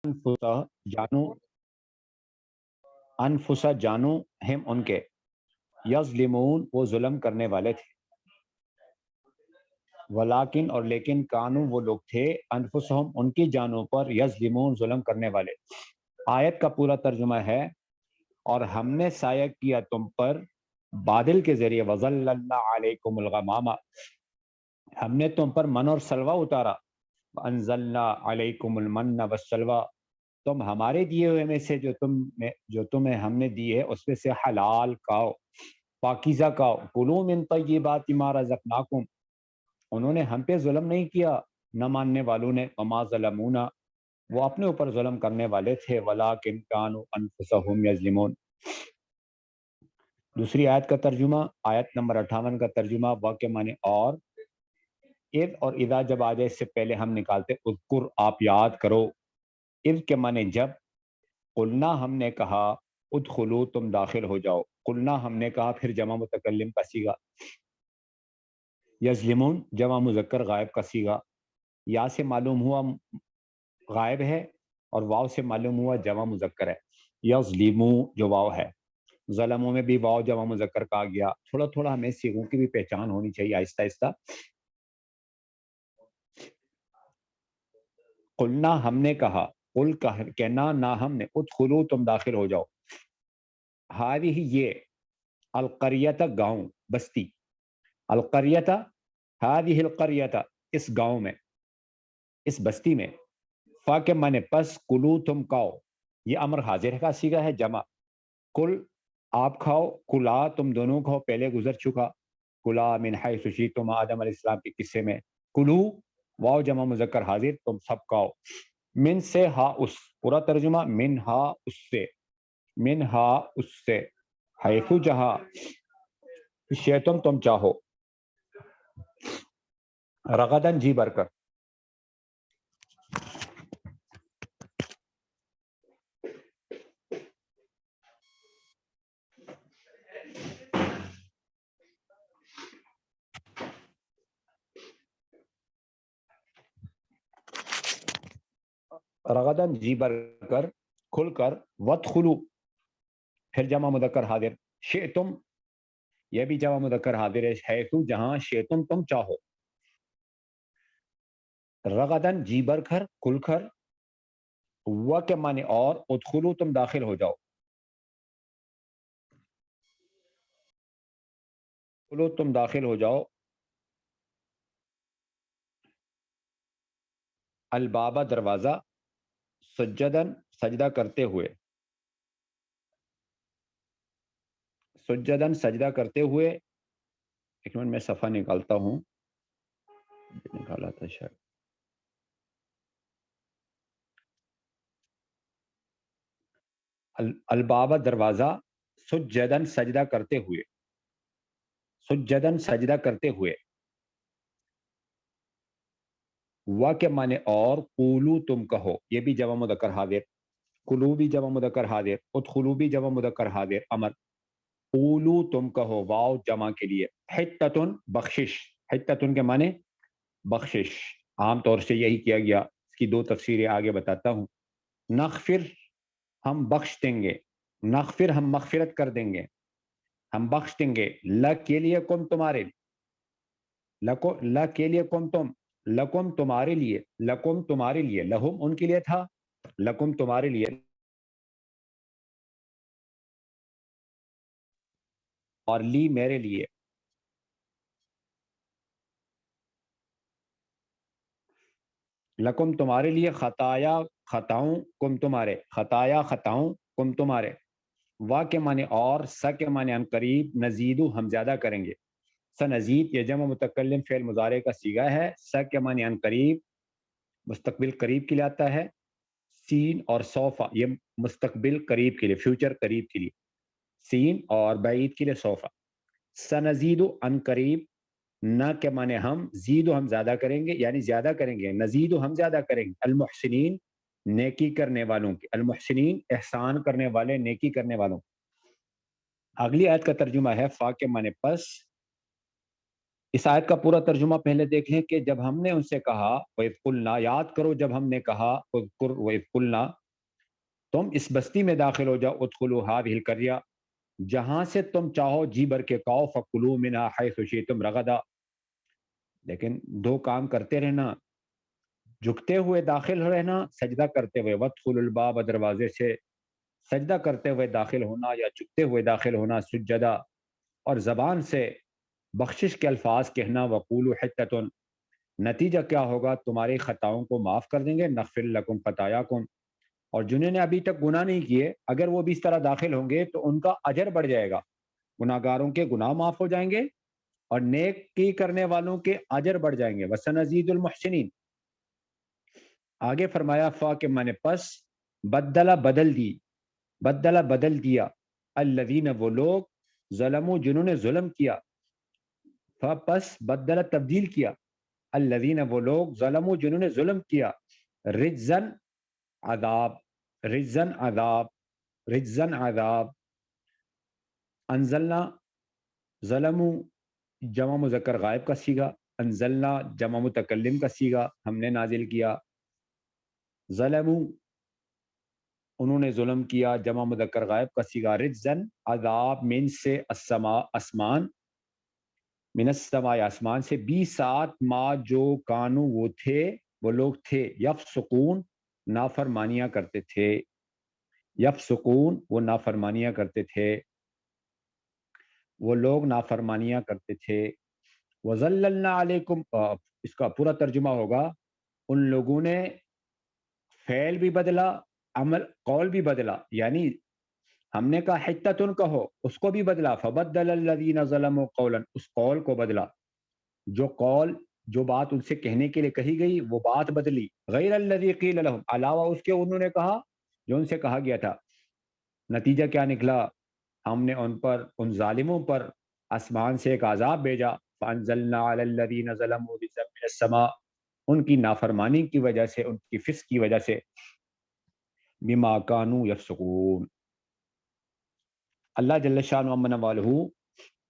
انفسا جانو، انفسا جانو ہم ان کے، یظلمون وہ ظلم کرنے والے تھے، ولیکن اور لیکن کانو وہ لوگ تھے، انفسہم ان کی جانوں پر، یظلمون ظلم کرنے والے۔ آیت کا پورا ترجمہ ہے اور ہم نے سایہ کیا تم پر بادل کے ذریعے، وظللنا علیکم الغمامہ ہم نے تم پر من اور سلوہ اتارا، انزلنا علیکم المن والسلوہ تم ہمارے دیے ہوئے میں سے جو تمہیں ہم نے دی ہے اس میں سے حلال کھاؤ، پاکیزہ کھاؤ، کلوا من طیبات ما رزقناکم انہوں نے ہم پہ ظلم نہیں کیا نہ ماننے والوں نے، وما ظلمونا وہ اپنے اوپر ظلم کرنے والے تھے، ولیکن کانوا انفسہم یظلمون۔ دوسری آیت کا ترجمہ، آیت نمبر 58 کا ترجمہ، واقع معنی اور اذ اور اذا جب آ جائے اس سے پہلے ہم نکالتے اذکر آپ یاد کرو، اذ کے معنی جب، قلنا ہم نے کہا، ادخلو تم داخل ہو جاؤ، قلنا ہم نے کہا پھر جمع متکلم کا صیغہ، یظلمون جمع مذکر غائب کا صیغہ، یا سے معلوم ہوا غائب ہے اور واو سے معلوم ہوا جمع مذکر ہے، یظلمو جو واو ہے، ظلموں میں بھی واو جمع مذکر کہا گیا۔ تھوڑا تھوڑا ہمیں صیغوں کی بھی پہچان ہونی چاہیے آہستہ آہستہ۔ قلنا ہم نے کہا، قل کہنا نہ ہم نے، ادخلو تم داخل ہو جاؤ، ہادی یہ، القریت گاؤں بستی، القریت ہادی القریت اس گاؤں میں، اس بستی میں، فا کے معنی پس، کلو تم کھاؤ یہ امر حاضر کا صیغہ ہے جمع، کل آپ کھاؤ، کلا تم دونوں کھاؤ پہلے گزر چکا، کلا من حیث شئتم آدم علیہ السلام کے قصے میں، کلو واو جمع مذکر حاضر تم سب کھاؤ، من سے ہا اس پورا ترجمہ، من ہا اس سے، من ہا اس سے، حیث جہاں شئتم تم چاہو، رغدن جی بھر کر، رغدن جی بھر کر، کھل کر، وادخلوا پھر جمع مذکر حاضر، شئتم یہ بھی جمع مذکر حاضر ہے، حیث جہاں، شئتم تم چاہو، رغدن جی بھر کر، کھل کر، و کے معنی اور، ادخلوا تم داخل ہو جاؤ، ادخلوا تم داخل ہو جاؤ، البابا دروازہ، سجدن سجدہ کرتے ہوئے، سجدن سجدہ کرتے ہوئے، ایک منٹ میں صفحہ نکالتا ہوں، نکالا تھا شاید، البابا دروازہ، سجدن سجدہ کرتے ہوئے، سجدن سجدہ کرتے ہوئے، و کے معنی اور، قولو تم کہو یہ بھی جمع مذکر حاضر، قلو بھی جمع مذکر حاضر، ادخلو بھی جمع مذکر حاضر امر، قولو تم کہو واو جمع کے لیے، حتتن بخشش، حتتن کے معنی بخشش، عام طور سے یہی کیا گیا، اس کی دو تفسیریں آگے بتاتا ہوں، نغفر ہم بخش دیں گے، نغفر ہم مغفرت کر دیں گے، ہم بخش دیں گے، ل کے لیے کم تمہارے، ل کے لیے کم تم، لکم تمہارے لیے، لکم تمہارے لیے، لہم ان کے لیے تھا، لکم تمہارے لیے، اور لی میرے لیے، لکم تمہارے لیے، خطایا خطاؤں، کم تمہارے، خطایا خطاؤں، کم تمہارے، وا کے معنی اور، س کے معنی ہم قریب، نزیدو ہم زیادہ کریں گے، سنزید یہ جمع متکلم فعل مضارع کا صیغہ ہے، س کے معنی ان قریب مستقبل قریب کے لیے آتا ہے، سین اور سوفا یہ مستقبل قریب کے لیے، فیوچر قریب کے لیے، سین اور بعید کے لیے سوفا، سنزید ان قریب، نہ کے معنی ہم، زید ہم زیادہ کریں گے یعنی زیادہ کریں گے، نزید ہم زیادہ کریں گے، المحسنین نیکی کرنے والوں کی، المحسنین احسان کرنے والے، نیکی کرنے والوں۔ اگلی آیت کا ترجمہ ہے، فا کے معنی پس، اس آیت کا پورا ترجمہ پہلے دیکھ لیں کہ جب ہم نے ان سے کہا وَإِذْ قُلْنَا، یاد کرو جب ہم نے کہا اذکر وَإِذْ قُلْنَا، تم اس بستی میں داخل ہو جاؤ، ادخلوا هذه القرية، جہاں سے تم چاہو جی بھر کے کھاؤ، فَكُلُوا مِنْهَا حَيْثُ شِئْتُمْ رَغَدًا، لیکن دو کام کرتے رہنا، جھکتے ہوئے داخل رہنا، سجدہ کرتے ہوئے، وَادْخُلُوا الْبَابَ، دروازے سے سجدہ کرتے ہوئے داخل ہونا یا جھکتے ہوئے داخل ہونا، سجدہ، اور زبان سے بخشش کے الفاظ کہنا، وَقُولُوا حِطَّةٌ، نتیجہ کیا ہوگا؟ تمہاری خطاؤں کو معاف کر دیں گے، نغفر لکم خطایاکم، اور جنہوں نے ابھی تک گناہ نہیں کیے اگر وہ بھی اس طرح داخل ہوں گے تو ان کا اجر بڑھ جائے گا، گناہ گاروں کے گناہ معاف ہو جائیں گے اور نیک کی کرنے والوں کے اجر بڑھ جائیں گے، وسنزید المحسنین۔ آگے فرمایا فا کے معنی پس، بدلا بدل دی، بدلا بدل دیا، الذین وہ لوگ، ظلموا جنہوں نے ظلم کیا، فا پس بدلا تبدیل کیا، الذین وہ لوگ، ظلموا جنہوں نے ظلم کیا، رجزن عذاب، رجزن عذاب، رجزن عذاب، انزلنا، ظلموا جمع مذکر غائب کا سیگا، انزلنا جمع متکلم کا سیگا، ہم نے نازل کیا، ظلموا انہوں نے ظلم کیا جمع مذکر غائب کا سیگا، رجزن عذاب، من سے السماء آسمان، من السماء آسمان سے، بی سات ما جو کانو وہ تھے، وہ لوگ تھے، یفسقون نافرمانیاں کرتے تھے، یفسقون وہ نافرمانیاں کرتے تھے، وہ لوگ نافرمانیاں کرتے تھے، وَظَلَّلْنَا عَلَيْكُمْ، اس کا پورا ترجمہ ہوگا ان لوگوں نے فعل بھی بدلا، عمل قول بھی بدلا، یعنی ہم نے کہا حتتن کہو، اس کو بھی بدلا، فَبَدَّلَ الَّذِينَ ظَلَمُوا قَوْلًا، اس قول کو بدلا، جو قول جو بات ان سے کہنے کے لیے کہی گئی وہ بات بدلی، غیر الذی قیل لهم، علاوہ اس کے انہوں نے کہا جو ان سے کہا گیا تھا، نتیجہ کیا نکلا؟ ہم نے ان پر، ان ظالموں پر آسمان سے ایک عذاب بھیجا، فَأَنزَلْنَا عَلَى الَّذِينَ ظَلَمُوا رِجْزًا مِّنَ السَّمَاءِ، ان کی نافرمانی کی وجہ سے، ان کی فسق کی وجہ سے، بِمَا كَانُوا يَفْسُقُونَ۔ اللہ جل شانہ ومن والہ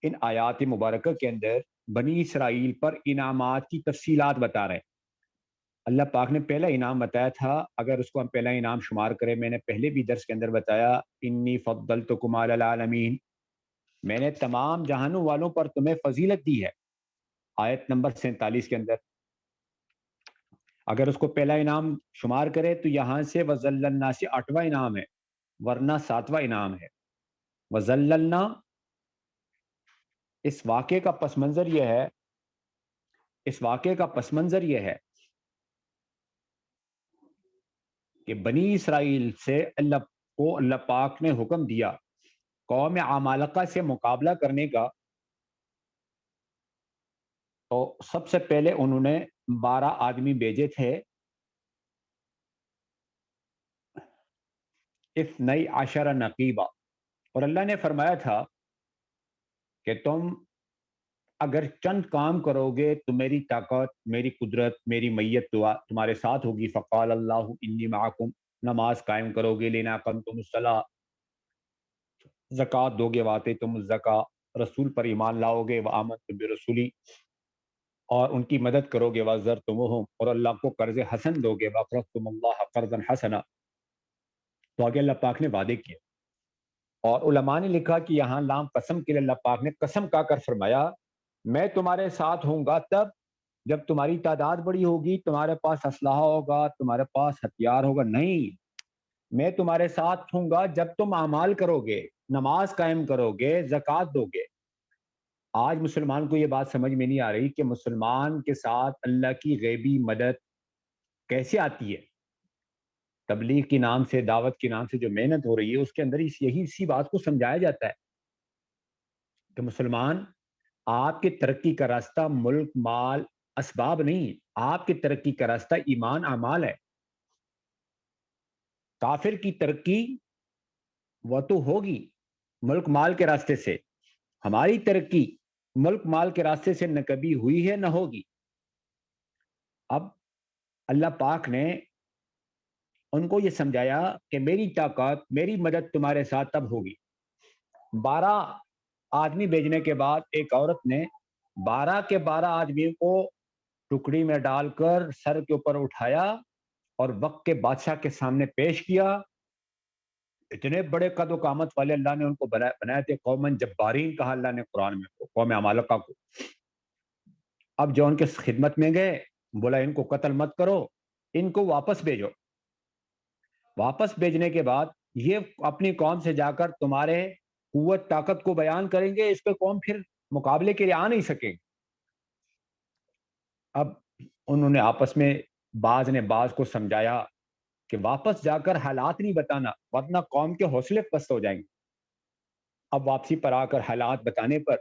ان آیات مبارکہ کے اندر بنی اسرائیل پر انعامات کی تفصیلات بتا رہے ہیں۔ اللہ پاک نے پہلا انعام بتایا تھا، اگر اس کو ہم پہلا انعام شمار کریں، میں نے پہلے بھی درس کے اندر بتایا، انی فضلتکم علی العالمین، میں نے تمام جہانوں والوں پر تمہیں فضیلت دی ہے، آیت نمبر 47 کے اندر۔ اگر اس کو پہلا انعام شمار کرے تو یہاں سے وَذَلَّلْنَا سے 8واں انعام ہے، ورنہ 7واں انعام ہے۔ وَذَلَّلْنَا، اس واقعے کا پس منظر یہ ہے، اس واقعے کا پس منظر یہ ہے کہ بنی اسرائیل سے اللہ پاک نے حکم دیا قوم عمالقہ سے مقابلہ کرنے کا، تو سب سے پہلے انہوں نے 12 آدمی بھیجے تھے، 12 نقیبہ، اور اللہ نے فرمایا تھا کہ تم اگر چند کام کرو گے تو میری طاقت، میری قدرت، میری میت دعا تمہارے ساتھ ہوگی، فقال اللہ انی معکم، نماز قائم کرو گے، لینا اقمتم الصلاۃ، زکوٰۃ دو گے، وآتیتم الزکوٰۃ، رسول پر ایمان لاؤ گے، وآمنتم برسولی، اور ان کی مدد کرو گے، وعزرتموہم، اور اللہ کو قرض حسن دو گے، واقرضتم اللہ قرضا حسنا، تو آگے اللہ پاک نے وعدے کیے۔ اور علماء نے لکھا کہ یہاں لام قسم کے لیے اللہ پاک نے قسم کھا کر فرمایا میں تمہارے ساتھ ہوں گا تب جب تمہاری تعداد بڑی ہوگی، تمہارے پاس اسلحہ ہوگا، تمہارے پاس ہتھیار ہوگا، نہیں، میں تمہارے ساتھ ہوں گا جب تم اعمال کرو گے، نماز قائم کرو گے، زکوٰۃ دو گے۔ آج مسلمان کو یہ بات سمجھ میں نہیں آ رہی کہ مسلمان کے ساتھ اللہ کی غیبی مدد کیسے آتی ہے۔ تبلیغ کے نام سے، دعوت کے نام سے جو محنت ہو رہی ہے اس کے اندر یہی اسی بات کو سمجھایا جاتا ہے کہ مسلمان، آپ کی ترقی کا راستہ ملک، مال، اسباب نہیں، آپ کی ترقی کا راستہ ایمان، اعمال ہے۔ کافر کی ترقی وہ تو ہوگی ملک مال کے راستے سے، ہماری ترقی ملک مال کے راستے سے نہ کبھی ہوئی ہے نہ ہوگی۔ اب اللہ پاک نے ان کو یہ سمجھایا کہ میری طاقت، میری مدد تمہارے ساتھ تب ہوگی۔ 12 آدمی بھیجنے کے بعد ایک عورت نے 12 کے 12 آدمیوں کو ٹکڑی میں ڈال کر سر کے اوپر اٹھایا اور وقت کے بادشاہ کے سامنے پیش کیا. اتنے بڑے قد و قامت والے اللہ نے ان کو بنائے تھے. قومن جبارین کہا اللہ نے قرآن میں قوم عمالقہ کو. اب جو ان کے خدمت میں گئے بولا ان کو قتل مت کرو, ان کو واپس بھیجو. واپس بھیجنے کے بعد یہ اپنی قوم سے جا کر تمہارے قوت طاقت کو بیان کریں گے, اس پہ قوم پھر مقابلے کے لیے آ نہیں سکے. اب انہوں نے آپس میں بعض نے بعض کو سمجھایا کہ واپس جا کر حالات نہیں بتانا ورنہ قوم کے حوصلے پست ہو جائیں گے. اب واپسی پر آ کر حالات بتانے پر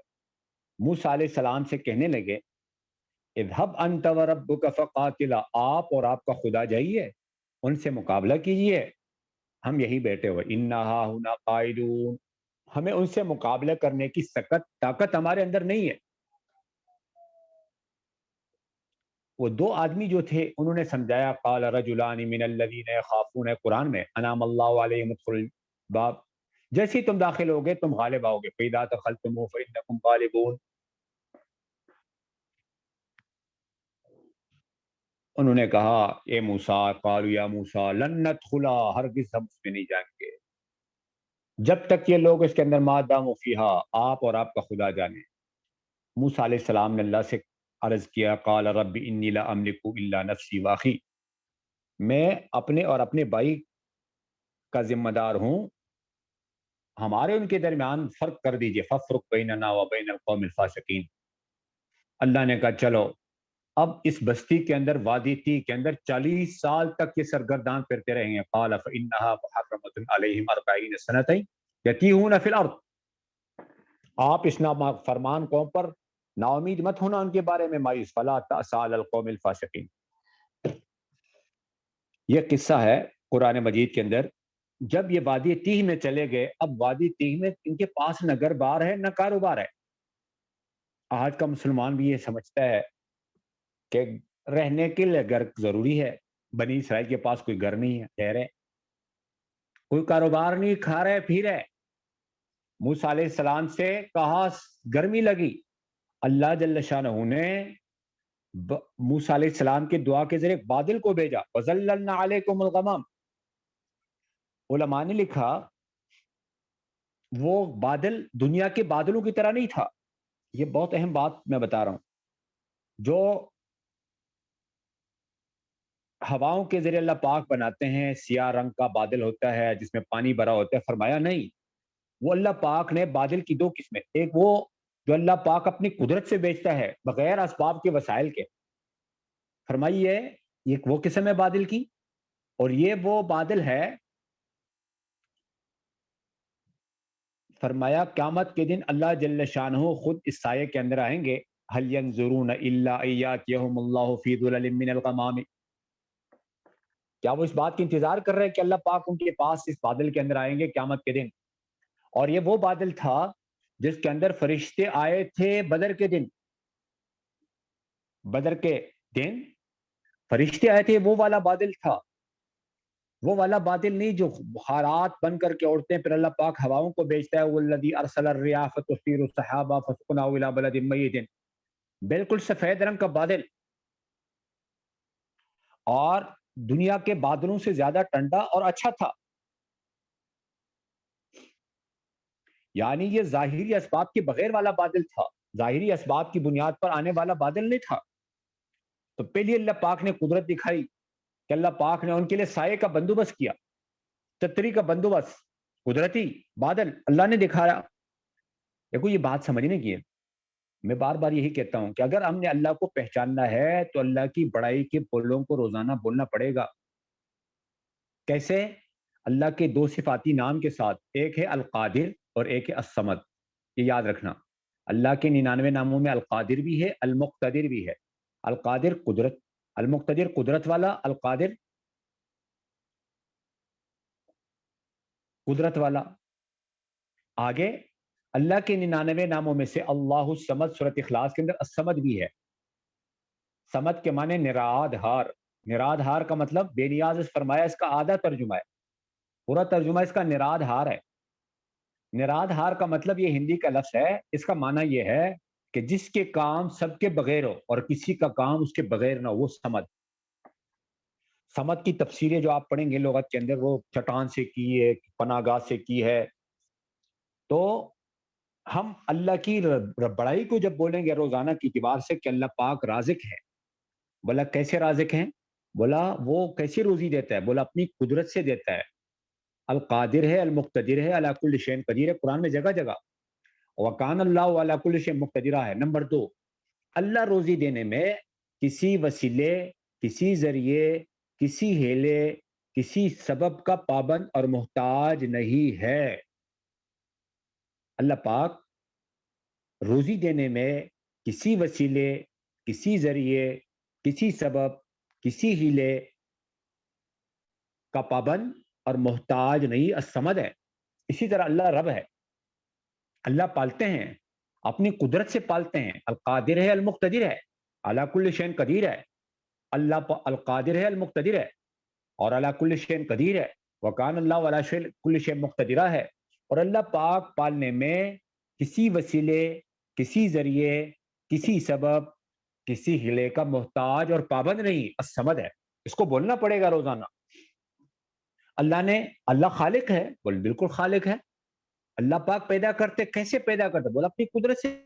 موسیٰ علیہ السلام سے کہنے لگے اذهب انت وربک فقاتلا, آپ اور آپ کا خدا جائیے ان سے مقابلہ کیجئے, ہم یہی بیٹھے ہوئے. انا ہاہنا قاعدون, ہمیں ان سے مقابلہ کرنے کی طاقت ہمارے اندر نہیں ہے. وہ دو آدمی جو تھے انہوں نے سمجھایا قال رجلان من الذین یخافون, قرآن میں انعم اللہ علیہم ادخلوا الباب, جیسے تم داخل ہوگے تم غالب آؤ گے. فاذا دخلتموہ فانکم غالبون. انہوں نے کہا اے موسیٰ, قالوا یا موسیٰ لن ندخلا, ہرگز ہم اس میں نہیں جائیں گے جب تک یہ لوگ اس کے اندر ما داموا فیہا, آپ اور آپ کا خدا جانے. موسیٰ علیہ السلام نے اللہ سے عرض کیا قال رب انی لا املک الا نفسی واخی, میں اپنے اور اپنے بھائی کا ذمہ دار ہوں, ہمارے ان کے درمیان فرق کر دیجئے. فافرق بیننا وبین القوم الفاسقین. اللہ نے کہا چلو اب اس بستی کے اندر وادی تی کے اندر 40 سال تک یہ سرگردان پھرتے رہیں گے. قال فانها محرمۃ علیہم 40 سنۃ یتیہون فی الارض, آپ اس نافرمان قوم پر نا امید مت ہونا ان کے بارے میں مایوس. فلا تأس علی القوم الفاسقین. یہ قصہ ہے قرآن مجید کے اندر. جب یہ وادی تیہ میں چلے گئے, اب وادی تیہ میں ان کے پاس نہ گھر بار ہے نہ کاروبار ہے. آج کا مسلمان بھی یہ سمجھتا ہے کہ رہنے کے لیے گھر ضروری ہے. بنی اسرائیل کے پاس کوئی گھر نہیں ہے, ٹھہر ہے, کوئی کاروبار نہیں, کھا رہے پی رہے. موسیٰ علیہ السلام سے کہا گرمی لگی, اللہ جل شانہ نے موسیٰ علیہ السلام کی دعا کے ذریعے بادل کو بھیجا. وَظَلَّلْنَا عَلَيْكُمُ الْغَمَامَ. علماء نے لکھا وہ بادل دنیا کے بادلوں کی طرح نہیں تھا. یہ بہت اہم بات میں بتا رہا ہوں. جو ہواؤں کے ذریعے اللہ پاک بناتے ہیں, سیاہ رنگ کا بادل ہوتا ہے جس میں پانی بھرا ہوتا ہے, فرمایا نہیں, وہ اللہ پاک نے بادل کی دو قسمیں, ایک وہ جو اللہ پاک اپنی قدرت سے بیچتا ہے بغیر اسباب کے وسائل کے, فرمائیے یہ وہ قسم ہے بادل کی, اور یہ وہ بادل ہے فرمایا قیامت کے دن اللہ جل شانہ خود اس سائے کے اندر آئیں گے. هل ينظرون الا ان ياتيهم الله في ظلل من الغمام. کیا وہ اس بات کی انتظار کر رہے ہیں کہ اللہ پاک ان کے پاس اس بادل کے اندر آئیں گے قیامت کے دن. اور یہ وہ بادل تھا جس کے اندر فرشتے آئے تھے بدر کے دن. بدر کے دن فرشتے آئے تھے, وہ والا بادل تھا. وہ والا بادل نہیں جو بخارات بن کر کے اڑتے ہیں, پھر اللہ پاک ہواؤں کو بیچتا ہے. والذی ارسل الرياح فتثير السحاب فسقناه الى بلد میت. بالکل سفید رنگ کا بادل, اور دنیا کے بادلوں سے زیادہ ٹھنڈا اور اچھا تھا. یعنی یہ ظاہری اسباب کے بغیر والا بادل تھا, ظاہری اسباب کی بنیاد پر آنے والا بادل نہیں تھا. تو پہلے اللہ پاک نے قدرت دکھائی کہ اللہ پاک نے ان کے لیے سائے کا بندوبست کیا, چھتری کا بندوبست, قدرتی بادل اللہ نے دکھایا. دیکھو یہ بات سمجھنے کی ہے. میں بار بار یہی کہتا ہوں کہ اگر ہم نے اللہ کو پہچاننا ہے تو اللہ کی بڑائی کے بولوں کو روزانہ بولنا پڑے گا. کیسے؟ اللہ کے دو صفاتی نام کے ساتھ, ایک ہے القادر اور ایک ہے الصمد. یہ یاد رکھنا, اللہ کے 99 ناموں میں القادر بھی ہے, المقتدر بھی ہے. القادر قدرت, المقتدر قدرت والا, القادر قدرت والا. آگے اللہ کے 99 ناموں میں سے اللہ الصمد, سورۃ اخلاص کے اندر الصمد بھی ہے. صمد کے معنی نراد ہار. نراد ہار کا مطلب بے نیاز, فرمایا اس کا آدھا ترجمہ ہے, پورا ترجمہ اس کا نراد ہار ہے. نراد ہار کا مطلب یہ ہندی کا لفظ ہے, اس کا معنی یہ ہے کہ جس کے کام سب کے بغیر ہو اور کسی کا کام اس کے بغیر نہ ہو، وہ سمد. سمد کی تفسیریں جو آپ پڑھیں گے لغت کے اندر، وہ چٹان سے کی ہے، پناہ گاہ سے کی ہے. تو ہم اللہ کی بڑائی کو جب بولیں گے روزانہ کی اعتبار سے کہ اللہ پاک رازق ہے، بولا کیسے رازق ہیں؟ بولا وہ کیسے روزی دیتا ہے؟ بولا اپنی قدرت سے دیتا ہے. القادر ہے، المقتدر ہے، علی کل شیء قدیر ہے، قرآن میں جگہ جگہ. وکان اللہ علی کل شیء مقتدرہ ہے. نمبر 2، اللہ روزی دینے میں کسی وسیلے، کسی ذریعے، کسی ہیلے، کسی سبب کا پابند اور محتاج نہیں ہے. اللہ پاک روزی دینے میں کسی وسیلے، کسی ذریعے، کسی سبب، کسی ہیلے کا پابند اور محتاج نہیں، الصمد ہے. اسی طرح اللہ رب ہے، اللہ پالتے ہیں، اپنی قدرت سے پالتے ہیں. القادر ہے، المقتدر ہے، علی کل شیء قدیر ہے. اللہ القادر ہے، المقتدر ہے اور علی کل شیء قدیر ہے. وکان اللہ علی کل شیء مقتدرہ ہے. اور اللہ پاک پالنے میں کسی وسیلے، کسی ذریعے، کسی سبب، کسی ہلے کا محتاج اور پابند نہیں، الصمد ہے. اس کو بولنا پڑے گا روزانہ. اللہ خالق ہے، بول بالکل خالق ہے. اللہ پاک پیدا کرتے، کیسے پیدا کرتے؟ بولا اپنی قدرت سے.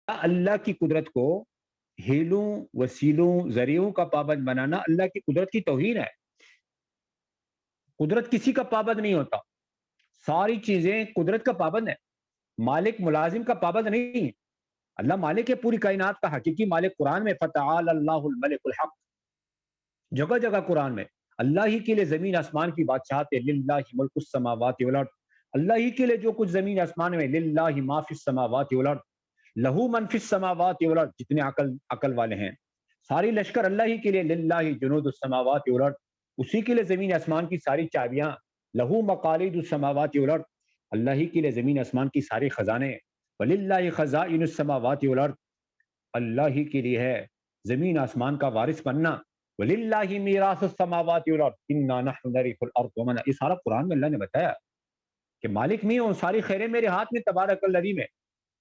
اللہ کی قدرت کو ہیلوں، وسیلوں، ذریعوں کا پابند بنانا اللہ کی قدرت کی توہین ہے. قدرت کسی کا پابند نہیں ہوتا، ساری چیزیں قدرت کا پابند ہے. مالک ملازم کا پابند نہیں. اللہ مالک ہے پوری کائنات کا، حقیقی مالک. قرآن میں فتعال اللہ الملک الحق، جگہ جگہ قرآن میں. اللہ ہی کے لیے زمین آسمان کی بادشاہت ہے، للہ ملک السماوات والارض. اللہ ہی کے لیے جو کچھ زمین آسمان میں، للہ ما فی السماوات والارض، لہو من فی السماوات والارض. جتنے عقل والے ہیں ساری لشکر اللہ ہی کے لیے، للہ جنود السماوات والارض. اسی کے لیے زمین آسمان کی ساری چابیاں، لہو مقالید السماوات والارض. اللہ ہی کے لیے زمین آسمان کی ساری خزانے، وللہ خزائن السماوات والارض. اللہ ہی کے لیے ہے زمین آسمان کا وارث بننا. وَلِلَّهِ مِيرَاثُ السَّمَاوَاتِ وَالْأَرْضِ إِنَّا نَحْنُ نَرِثُ الْأَرْضَ وَمَنْ. یہ سارا قرآن میں اللہ نے بتایا کہ مالک میں ہوں، ساری خیریں میرے ہاتھ میں. تبارک الذی میں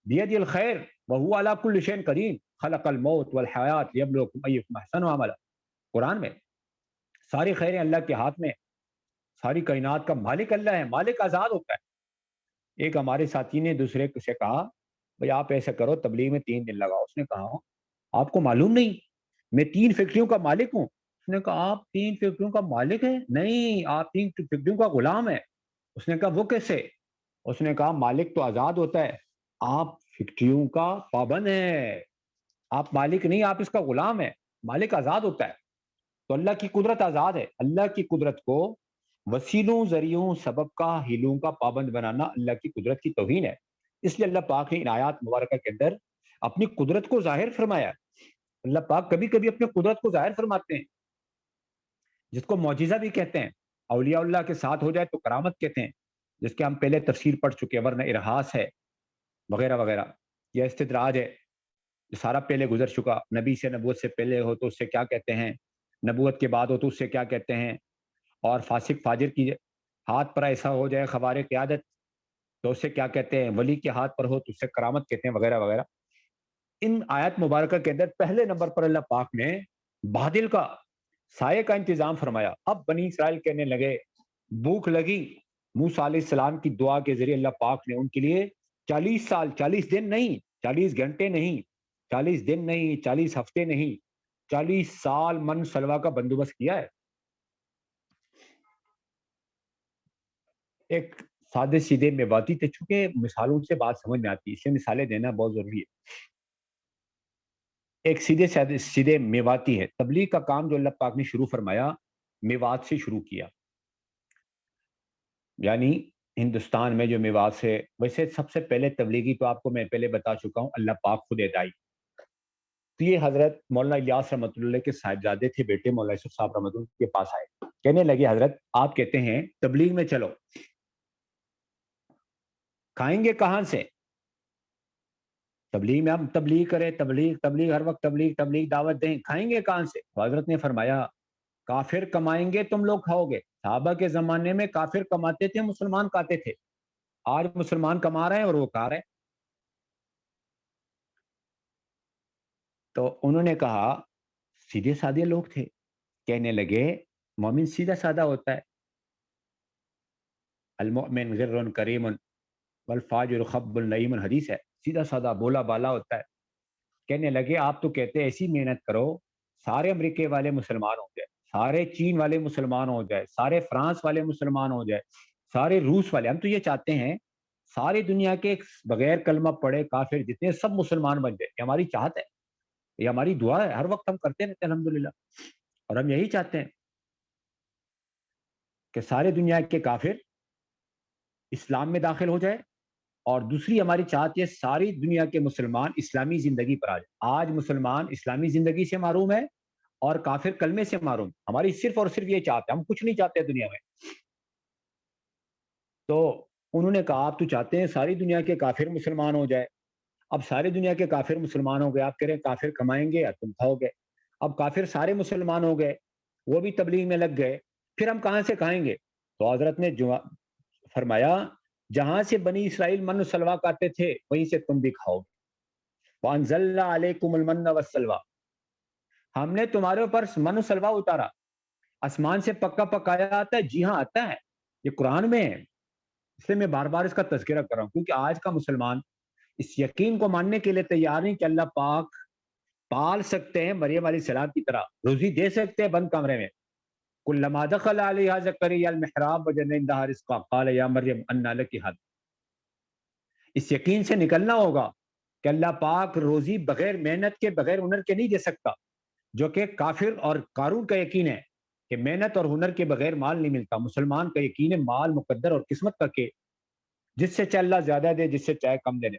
بیدہ الخیر وہو علی کل شیء قدیر خلق الموت والحیات لیبلوکم ایکم احسن عملا. قرآن میں ساری خیریں اللہ کے ہاتھ میں، ساری کائنات کا مالک اللہ ہے. مالک آزاد ہوتا ہے. ایک ہمارے ساتھی نے دوسرے سے کہا بھئی آپ ایسا کرو، تبلیغ میں 3 دن لگاؤ. اس نے کہا آپ کو معلوم نہیں میں 3 فیکٹریوں کا مالک ہوں؟ اس نے کہا آپ 3 فیکٹریوں کا مالک ہیں؟ نہیں، آپ 3 فیکٹریوں کا غلام ہے. اس نے کہا وہ کیسے؟ اس نے کہا مالک تو آزاد ہوتا ہے، آپ فیکٹریوں کا پابند ہے. آپ مالک نہیں، آپ اس کا غلام ہے. مالک آزاد ہوتا ہے. تو اللہ کی قدرت آزاد ہے. اللہ کی قدرت کو وسیلوں، ذریعوں، سبب کا، ہیلوں کا پابند بنانا اللہ کی قدرت کی توہین ہے. اس لیے اللہ پاک نے ان آیات مبارکہ کے اندر اپنی قدرت کو ظاہر فرمایا. اللہ پاک کبھی کبھی اپنی قدرت کو ظاہر فرماتے ہیں، جس کو معجزہ بھی کہتے ہیں. اولیاء اللہ کے ساتھ ہو جائے تو کرامت کہتے ہیں، جس کے ہم پہلے تفسیر پڑھ چکے ہیں. ورنہ ارہاس ہے وغیرہ وغیرہ، یا استدراج ہے، یہ سارا پہلے گزر چکا. نبی سے، نبوت سے پہلے ہو تو اس سے کیا کہتے ہیں، نبوت کے بعد ہو تو اس سے کیا کہتے ہیں. اور فاسق فاجر کی ہاتھ پر ایسا ہو جائے خبار قیادت تو اس سے کیا کہتے ہیں. ولی کے ہاتھ پر ہو تو اس سے کرامت کہتے ہیں، وغیرہ وغیرہ. ان آیات مبارکہ کے اندر پہلے نمبر پر اللہ پاک نے بادل کا، سائے کا انتظام فرمایا. اب بنی اسرائیل کہنے لگے بھوک لگی. موسیٰ علیہ السلام کی دعا کے ذریعے اللہ پاک نے ان کے لیے 40 سال، 40 دن نہیں، 40 گھنٹے نہیں، 40 دن نہیں، 40 ہفتے نہیں، 40 سال من سلوا کا بندوبست کیا ہے. ایک سادے سیدھے میواتی تھے، چونکہ مثالوں سے بات سمجھ میں آتی ہے، اسے مثالیں دینا بہت ضروری ہے. ایک سیدھے سیدھے میواتی ہے. تبلیغ کا کام جو اللہ پاک نے شروع فرمایا میوات سے شروع کیا. یعنی ہندوستان میں جو میوات سے، ویسے سب سے پہلے تبلیغی تو آپ کو میں پہلے بتا چکا ہوں، اللہ پاک خود دائی. تو یہ حضرت مولانا الیاس رحمۃ اللہ کے صاحبزادے تھے، بیٹے مولانا یوسف صاحب رحمۃ اللہ کے پاس آئے. کہنے لگے حضرت آپ کہتے ہیں تبلیغ میں چلو، کھائیں گے کہاں سے؟ تبلیغ میں ہم تبلیغ کریں، تبلیغ ہر وقت تبلیغ دعوت دیں، کھائیں گے کہاں سے؟ حضرت نے فرمایا کافر کمائیں گے تم لوگ کھاؤ گے. صحابہ کے زمانے میں کافر کماتے تھے، مسلمان کھاتے تھے. آج مسلمان کما رہے ہیں اور وہ کھا رہے ہیں. تو انہوں نے کہا، سیدھے سادے لوگ تھے، کہنے لگے مومن سیدھا سادہ ہوتا ہے. المؤمن غر کریم والفاجر خب اللئیم، حدیث ہے، سیدھا سادہ بولا بالا ہوتا ہے. کہنے لگے آپ تو کہتے ہیں ایسی محنت کرو سارے امریکہ والے مسلمان ہو جائے، سارے چین والے مسلمان ہو جائے، سارے فرانس والے مسلمان ہو جائے، سارے روس والے. ہم تو یہ چاہتے ہیں ساری دنیا کے بغیر کلمہ پڑھے کافر جتنے سب مسلمان بن جائے. یہ ہماری چاہت ہے، یہ ہماری دعا ہے، ہر وقت ہم کرتے رہتے ہیں الحمدللہ. اور ہم یہی چاہتے ہیں کہ سارے دنیا کے کافر اسلام میں داخل ہو جائے، اور دوسری ہماری چاہت یہ ساری دنیا کے مسلمان اسلامی زندگی پر آ جائے. آج مسلمان اسلامی زندگی سے محروم ہے اور کافر کلمے سے محروم. ہماری صرف اور صرف یہ چاہتے ہیں، ہم کچھ نہیں چاہتے دنیا میں. تو انہوں نے کہا آپ تو چاہتے ہیں ساری دنیا کے کافر مسلمان ہو جائے. اب ساری دنیا کے کافر مسلمان ہو گئے، آپ کہہ رہے ہیں کافر کمائیں گے یا تم کھاؤ گے. اب کافر سارے مسلمان ہو گئے، وہ بھی تبلیغ میں لگ گئے، پھر ہم کہاں سے کھائیں گے؟ تو حضرت نے فرمایا جہاں سے بنی اسرائیل من و سلوا کھاتے تھے وہیں سے تم بھی کھاؤ گے. وَأَنزَلْنَا عَلَيْكُمُ الْمَنَّ وَالسَّلْوَىٰ، ہم نے تمہارے اوپر من و سلوا اتارا. آسمان سے پکا پکایا آتا ہے؟ جی ہاں آتا ہے، یہ قرآن میں ہے. اس لیے میں بار بار اس کا تذکرہ کر رہا ہوں، کیونکہ آج کا مسلمان اس یقین کو ماننے کے لیے تیار نہیں کہ اللہ پاک پال سکتے ہیں مریم علیہ السلام کی طرح، روزی دے سکتے ہیں بند کمرے میں. کلما دخل علیہا زکریا المحراب وجد عندہا رزقا قال یا مریم انى لك هذا. اس یقین سے نکلنا ہوگا کہ اللہ پاک روزی بغیر محنت کے بغیر ہنر کے نہیں دے سکتا، جو کہ کافر اور قارون کا یقین ہے کہ محنت اور ہنر کے بغیر مال نہیں ملتا. مسلمان کا یقین ہے مال مقدر اور قسمت کا، کہ جس سے چاہے اللہ زیادہ دے، جس سے چاہے کم دے دے.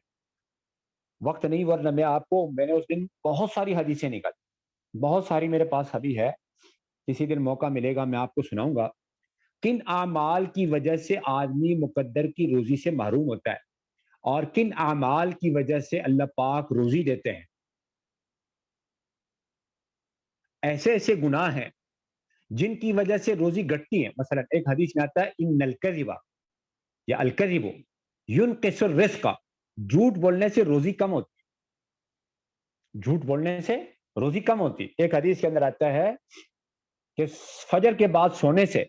وقت نہیں، ورنہ میں نے اس دن بہت ساری حدیثیں نکالی، بہت ساری میرے پاس ابھی ہے. کسی دن موقع ملے گا میں آپ کو سناؤں گا کن اعمال کی وجہ سے آدمی مقدر کی روزی سے محروم ہوتا ہے اور کن اعمال کی وجہ سے اللہ پاک روزی دیتے ہیں. ایسے ایسے گناہ ہیں جن کی وجہ سے روزی گھٹتی ہے. مثلا ایک حدیث میں آتا ہے ان الکذب یا الکذب ینقص الرزق، جھوٹ بولنے سے روزی کم ہوتی، جھوٹ بولنے سے روزی کم ہوتی. ایک حدیث کے اندر آتا ہے کہ فجر کے بعد سونے سے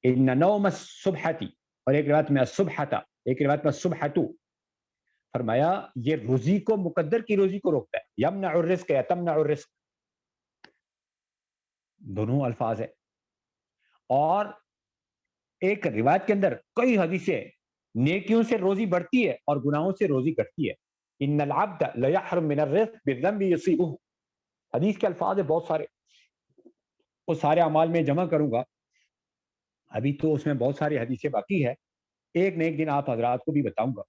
ان نوم الصبحتی، اور ایک روایت میں الصبحتا، ایک روایت میں الصبحتو، فرمایا یہ روزی کو، مقدر کی روزی کو روکتا ہے. یمنع الرزق یا تمنع الرزق، دونوں الفاظ ہے. اور ایک روایت کے اندر کئی حدیثیں، نیکیوں سے روزی بڑھتی ہے اور گناہوں سے روزی گھٹتی ہے. ان العبد لیحرم من الرزق بالذنب یصیبہ، حدیث کے الفاظ ہے بہت سارے. وہ سارے اعمال میں جمع کروں گا، ابھی تو اس میں بہت ساری حدیثیں باقی ہے، ایک نہ ایک دن آپ حضرات کو بھی بتاؤں گا.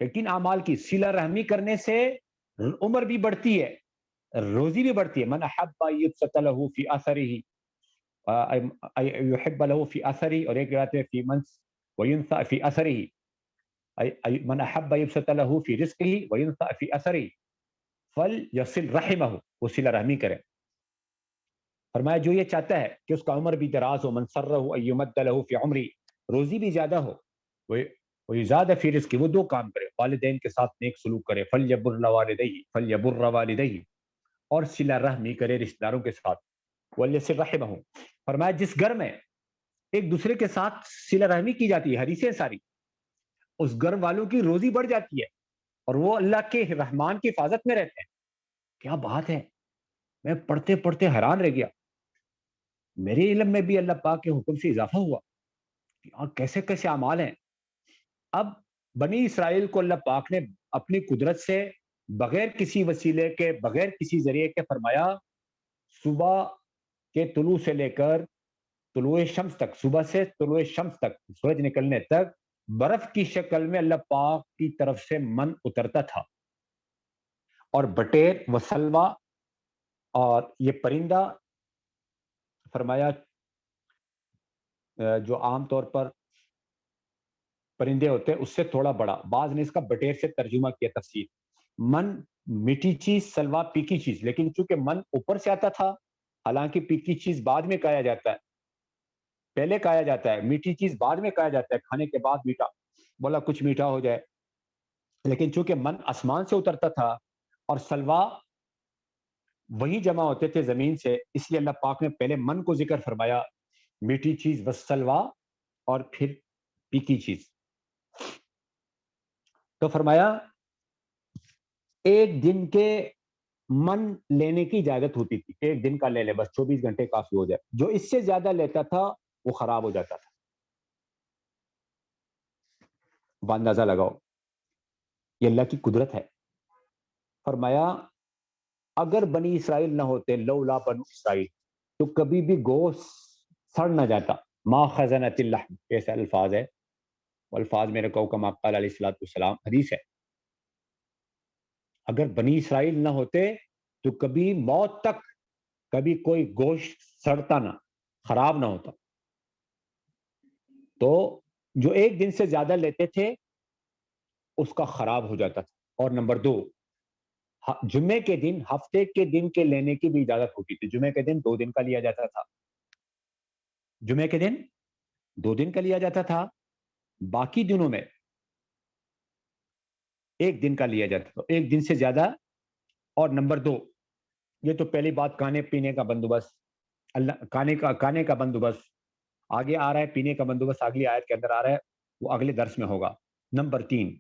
لیکن اعمال کی صلہ رحمی کرنے سے عمر بھی بڑھتی ہے، روزی بھی بڑھتی ہے. من احب یبسط له فی اثرہ یحب له فی اثرہ، اور ایک روایت ہے فی منس وینسا فی اثرہ، من احب یبسط له فی رزقہ وینسا فی اثرہ فلیصل رحمہ، وہ صلہ رحمی کرے. فرمایا جو یہ چاہتا ہے کہ اس کا عمر بھی دراز ہو، من سرہ ان یمد له فی عمری، روزی بھی زیادہ ہو، ویزاد فی رزقہ، وہ دو کام کرے، والدین کے ساتھ نیک سلوک کرے، فلیبر والدیہ، اور صلہ رحمی کرے رشتہ داروں کے ساتھ، ولیصل رحمہ. فرمایا جس گھر میں ایک دوسرے کے ساتھ صلہ رحمی کی جاتی ہے، حدیثیں ساری، اس گھر والوں کی روزی بڑھ جاتی ہے اور وہ اللہ کے رحمان کی حفاظت میں رہتے ہیں. کیا بات ہے، میں پڑھتے پڑھتے حیران رہ گیا. میرے علم میں بھی اللہ پاک کے حکم سے اضافہ ہوا کہ اور کیسے کیسے اعمال ہیں. اب بنی اسرائیل کو اللہ پاک نے اپنی قدرت سے بغیر کسی وسیلے کے، بغیر کسی ذریعے کے، فرمایا صبح کے طلوع سے لے کر طلوع شمس تک، صبح سے طلوع شمس تک، سورج نکلنے تک برف کی شکل میں اللہ پاک کی طرف سے من اترتا تھا. اور بٹیر و سلوا، اور یہ پرندہ، فرمایا جو عام طور پر پرندے ہوتے ہیں اس سے تھوڑا بڑا، بعض نے اس کا بٹیر سے ترجمہ کیا تفسیر. من میٹھی چیز، سلوا پھیکی چیز، لیکن چونکہ من اوپر سے آتا تھا، حالانکہ پھیکی چیز بعد میں کہا جاتا ہے، پہلے کھایا جاتا ہے، میٹھی چیز بعد میں کھایا جاتا ہے، کھانے کے بعد میٹھا، بولا کچھ میٹھا ہو جائے، لیکن چونکہ من آسمان سے اترتا تھا اور سلوا وہی جمع ہوتے تھے زمین سے، اس لیے اللہ پاک نے پہلے من کو ذکر فرمایا، میٹھی چیز وسلوا، اور پھر پھیکی چیز. تو فرمایا ایک دن کے من لینے کی اجازت ہوتی تھی، ایک دن کا لے لے بس، 24 گھنٹے کافی ہو جائے. جو اس سے زیادہ لیتا تھا وہ خراب ہو جاتا تھا. اندازہ لگاؤ، یہ اللہ کی قدرت ہے. فرمایا اگر بنی اسرائیل نہ ہوتے، لولا بنو اسرائیل، تو کبھی بھی گوشت سڑ نہ جاتا. ما خزنت اللحم، ایسے الفاظ ہے، الفاظ میرے کو کما قال علیہ الصلوۃ والسلام، حدیث ہے. اگر بنی اسرائیل نہ ہوتے تو کبھی موت تک کبھی کوئی گوشت سڑتا نہ، خراب نہ ہوتا. تو جو ایک دن سے زیادہ لیتے تھے اس کا خراب ہو جاتا تھا. اور نمبر 2، جمعے کے دن، ہفتے کے دن کے لینے کی بھی اجازت ہوتی تھی. جمعے کے دن 2 دن کا لیا جاتا تھا، جمعے کے دن 2 دن کا لیا جاتا تھا، باقی دنوں میں ایک دن کا لیا جاتا تھا، ایک دن سے زیادہ. اور نمبر 2، یہ تو پہلی بات، کھانے پینے کا بندوبست، اللہ کھانے کا بندوبست آگے آ رہا ہے، پینے کا بندوبست اگلی آیت کے اندر آ رہا ہے، وہ اگلے درس میں ہوگا. نمبر 3،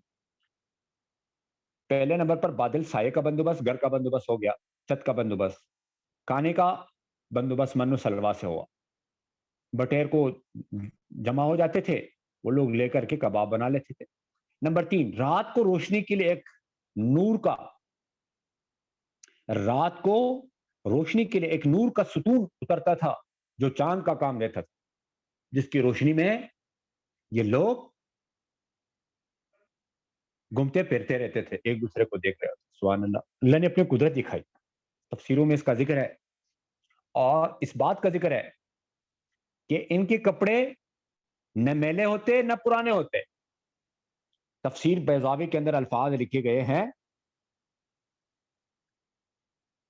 پہلے نمبر پر بادل سائے کا بندوبست، گھر کا بندوبست ہو گیا، چھت کا بندوبست. کھانے کا بندوبست من و سلوا سے ہوا. بٹیر کو جمع ہو جاتے تھے، وہ لوگ لے کر کے کباب بنا لیتے تھے. نمبر 3، رات کو روشنی کے لیے ایک نور کا، رات کو روشنی کے لیے ایک نور کا ستون اترتا تھا جو چاند کا کام لیتا تھا، جس کی روشنی میں یہ لوگ گھومتے پھرتے رہتے تھے، ایک دوسرے کو دیکھ رہے ہوتے. سبحان اللہ، اللہ نے اپنی قدرت دکھائی. تفسیروں میں اس کا ذکر ہے، اور اس بات کا ذکر ہے کہ ان کے کپڑے نہ میلے ہوتے نہ پرانے ہوتے. تفسیر بیضاوی کے اندر الفاظ لکھے گئے ہیں،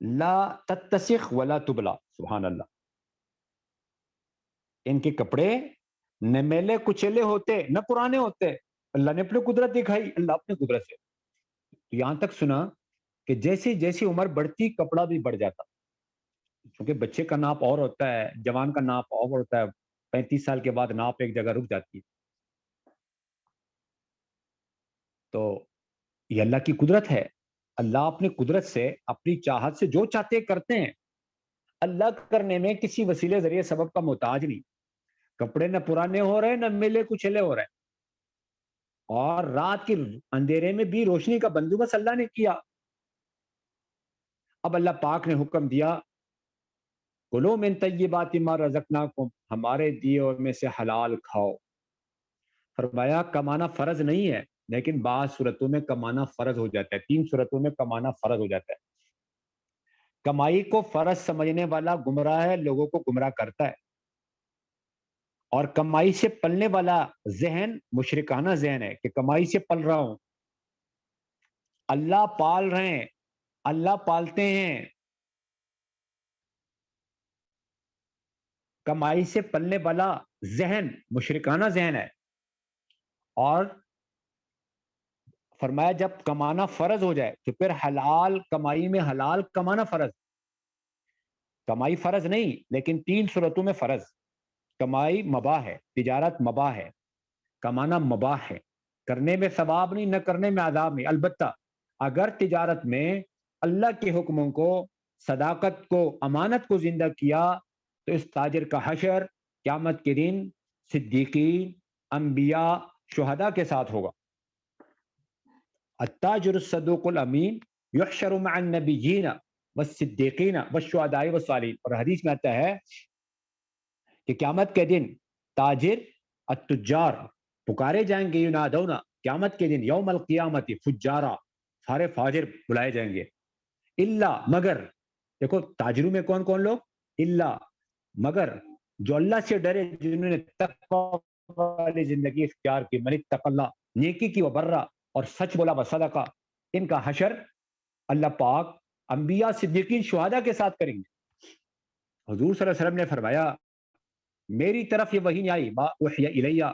لا تتسخ ولا تبلا. سبحان اللہ، ان کے کپڑے نہ میلے کچیلے ہوتے نہ پرانے ہوتے. اللہ نے اپنی قدرت دکھائی، اللہ اپنی قدرت سے. تو یہاں تک سنا کہ جیسی جیسی عمر بڑھتی کپڑا بھی بڑھ جاتا، کیونکہ بچے کا ناپ اور ہوتا ہے، جوان کا ناپ اور ہوتا ہے. 35 سال کے بعد ناپ ایک جگہ رک جاتی ہے. تو یہ اللہ کی قدرت ہے. اللہ اپنی قدرت سے، اپنی چاہت سے جو چاہتے کرتے ہیں. اللہ کرنے میں کسی وسیلے ذریعے سبب کا محتاج نہیں. کپڑے نہ پرانے ہو رہے نہ ملے کچلے ہو رہے، اور رات کے اندھیرے میں بھی روشنی کا بندوبست اللہ نے کیا. اب اللہ پاک نے حکم دیا، کلوا من طیبات ما رزقناکم، ہمارے دیے اور میں سے حلال کھاؤ. فرمایا کمانا فرض نہیں ہے، لیکن بعض صورتوں میں کمانا فرض ہو جاتا ہے. 3 صورتوں میں کمانا فرض ہو جاتا ہے. کمائی کو فرض سمجھنے والا گمراہ ہے، لوگوں کو گمراہ کرتا ہے. اور کمائی سے پلنے والا ذہن مشرکانہ ذہن ہے کہ کمائی سے پل رہا ہوں. اللہ پال رہے ہیں، اللہ پالتے ہیں. کمائی سے پلنے والا ذہن مشرکانہ ذہن ہے. اور فرمایا جب کمانا فرض ہو جائے تو پھر حلال کمائی میں حلال کمانا فرض. کمائی فرض نہیں، لیکن 3 صورتوں میں فرض. کمائی مباح ہے، تجارت مباح ہے، کمانا مباح ہے. کرنے میں ثواب نہیں، نہ کرنے میں عذاب نہیں. البتہ اگر تجارت میں اللہ کے حکموں کو، صداقت کو، امانت کو زندہ کیا تو اس تاجر کا حشر قیامت کے دن صدیقین، انبیاء، شہداء کے ساتھ ہوگا. التاجر الصدوق الامین یحشر مع النبیین والصدیقین والشہداء والصالحین. اور حدیث میں آتا ہے کہ قیامت کے دن تاجر، التجار پکارے جائیں گے، ینادون، قیامت کے دن یوم القیامت فجارا، سارے فاجر بلائے جائیں گے. الا، مگر، دیکھو تاجروں میں کون کون لوگ، الا، مگر جو اللہ سے ڈرے، جنہوں نے تقوی والی زندگی اختیار کی، من اتقى اللہ، نیکی کی، وبرا، اور سچ بولا، وصدقہ. ان کا حشر اللہ پاک انبیاء، صدیقین، شہداء کے ساتھ کریں گے. حضور صلی اللہ علیہ وسلم نے فرمایا میری طرف یہ وحی نہیں آئی ما اوحی الیہ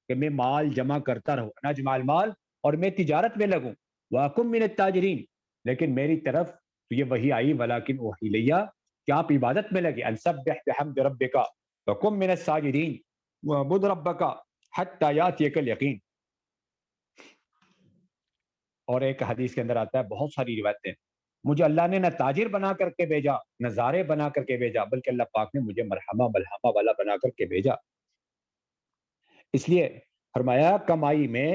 کہ میں مال جمع کرتا رہوں، نجمع المال، اور میں تجارت میں لگوں، واکم من التاجرین، لیکن میری طرف تو یہ وحی آئی ولیکن اوحی الیہ کہ آپ عبادت میں لگے، ان سبح بحمد ربک وکم من الساجدین واعبد ربک حتی یاتیک الیقین۔ اور ایک حدیث کے اندر آتا ہے، بہت ساری روایتیں، مجھے اللہ نے نہ تاجر بنا کر کے بھیجا نہ زارع بنا کر کے بھیجا، بلکہ اللہ پاک نے مجھے مرحمہ ملحمہ والا بنا کر کے بھیجا۔ اس لیے فرمایا کمائی میں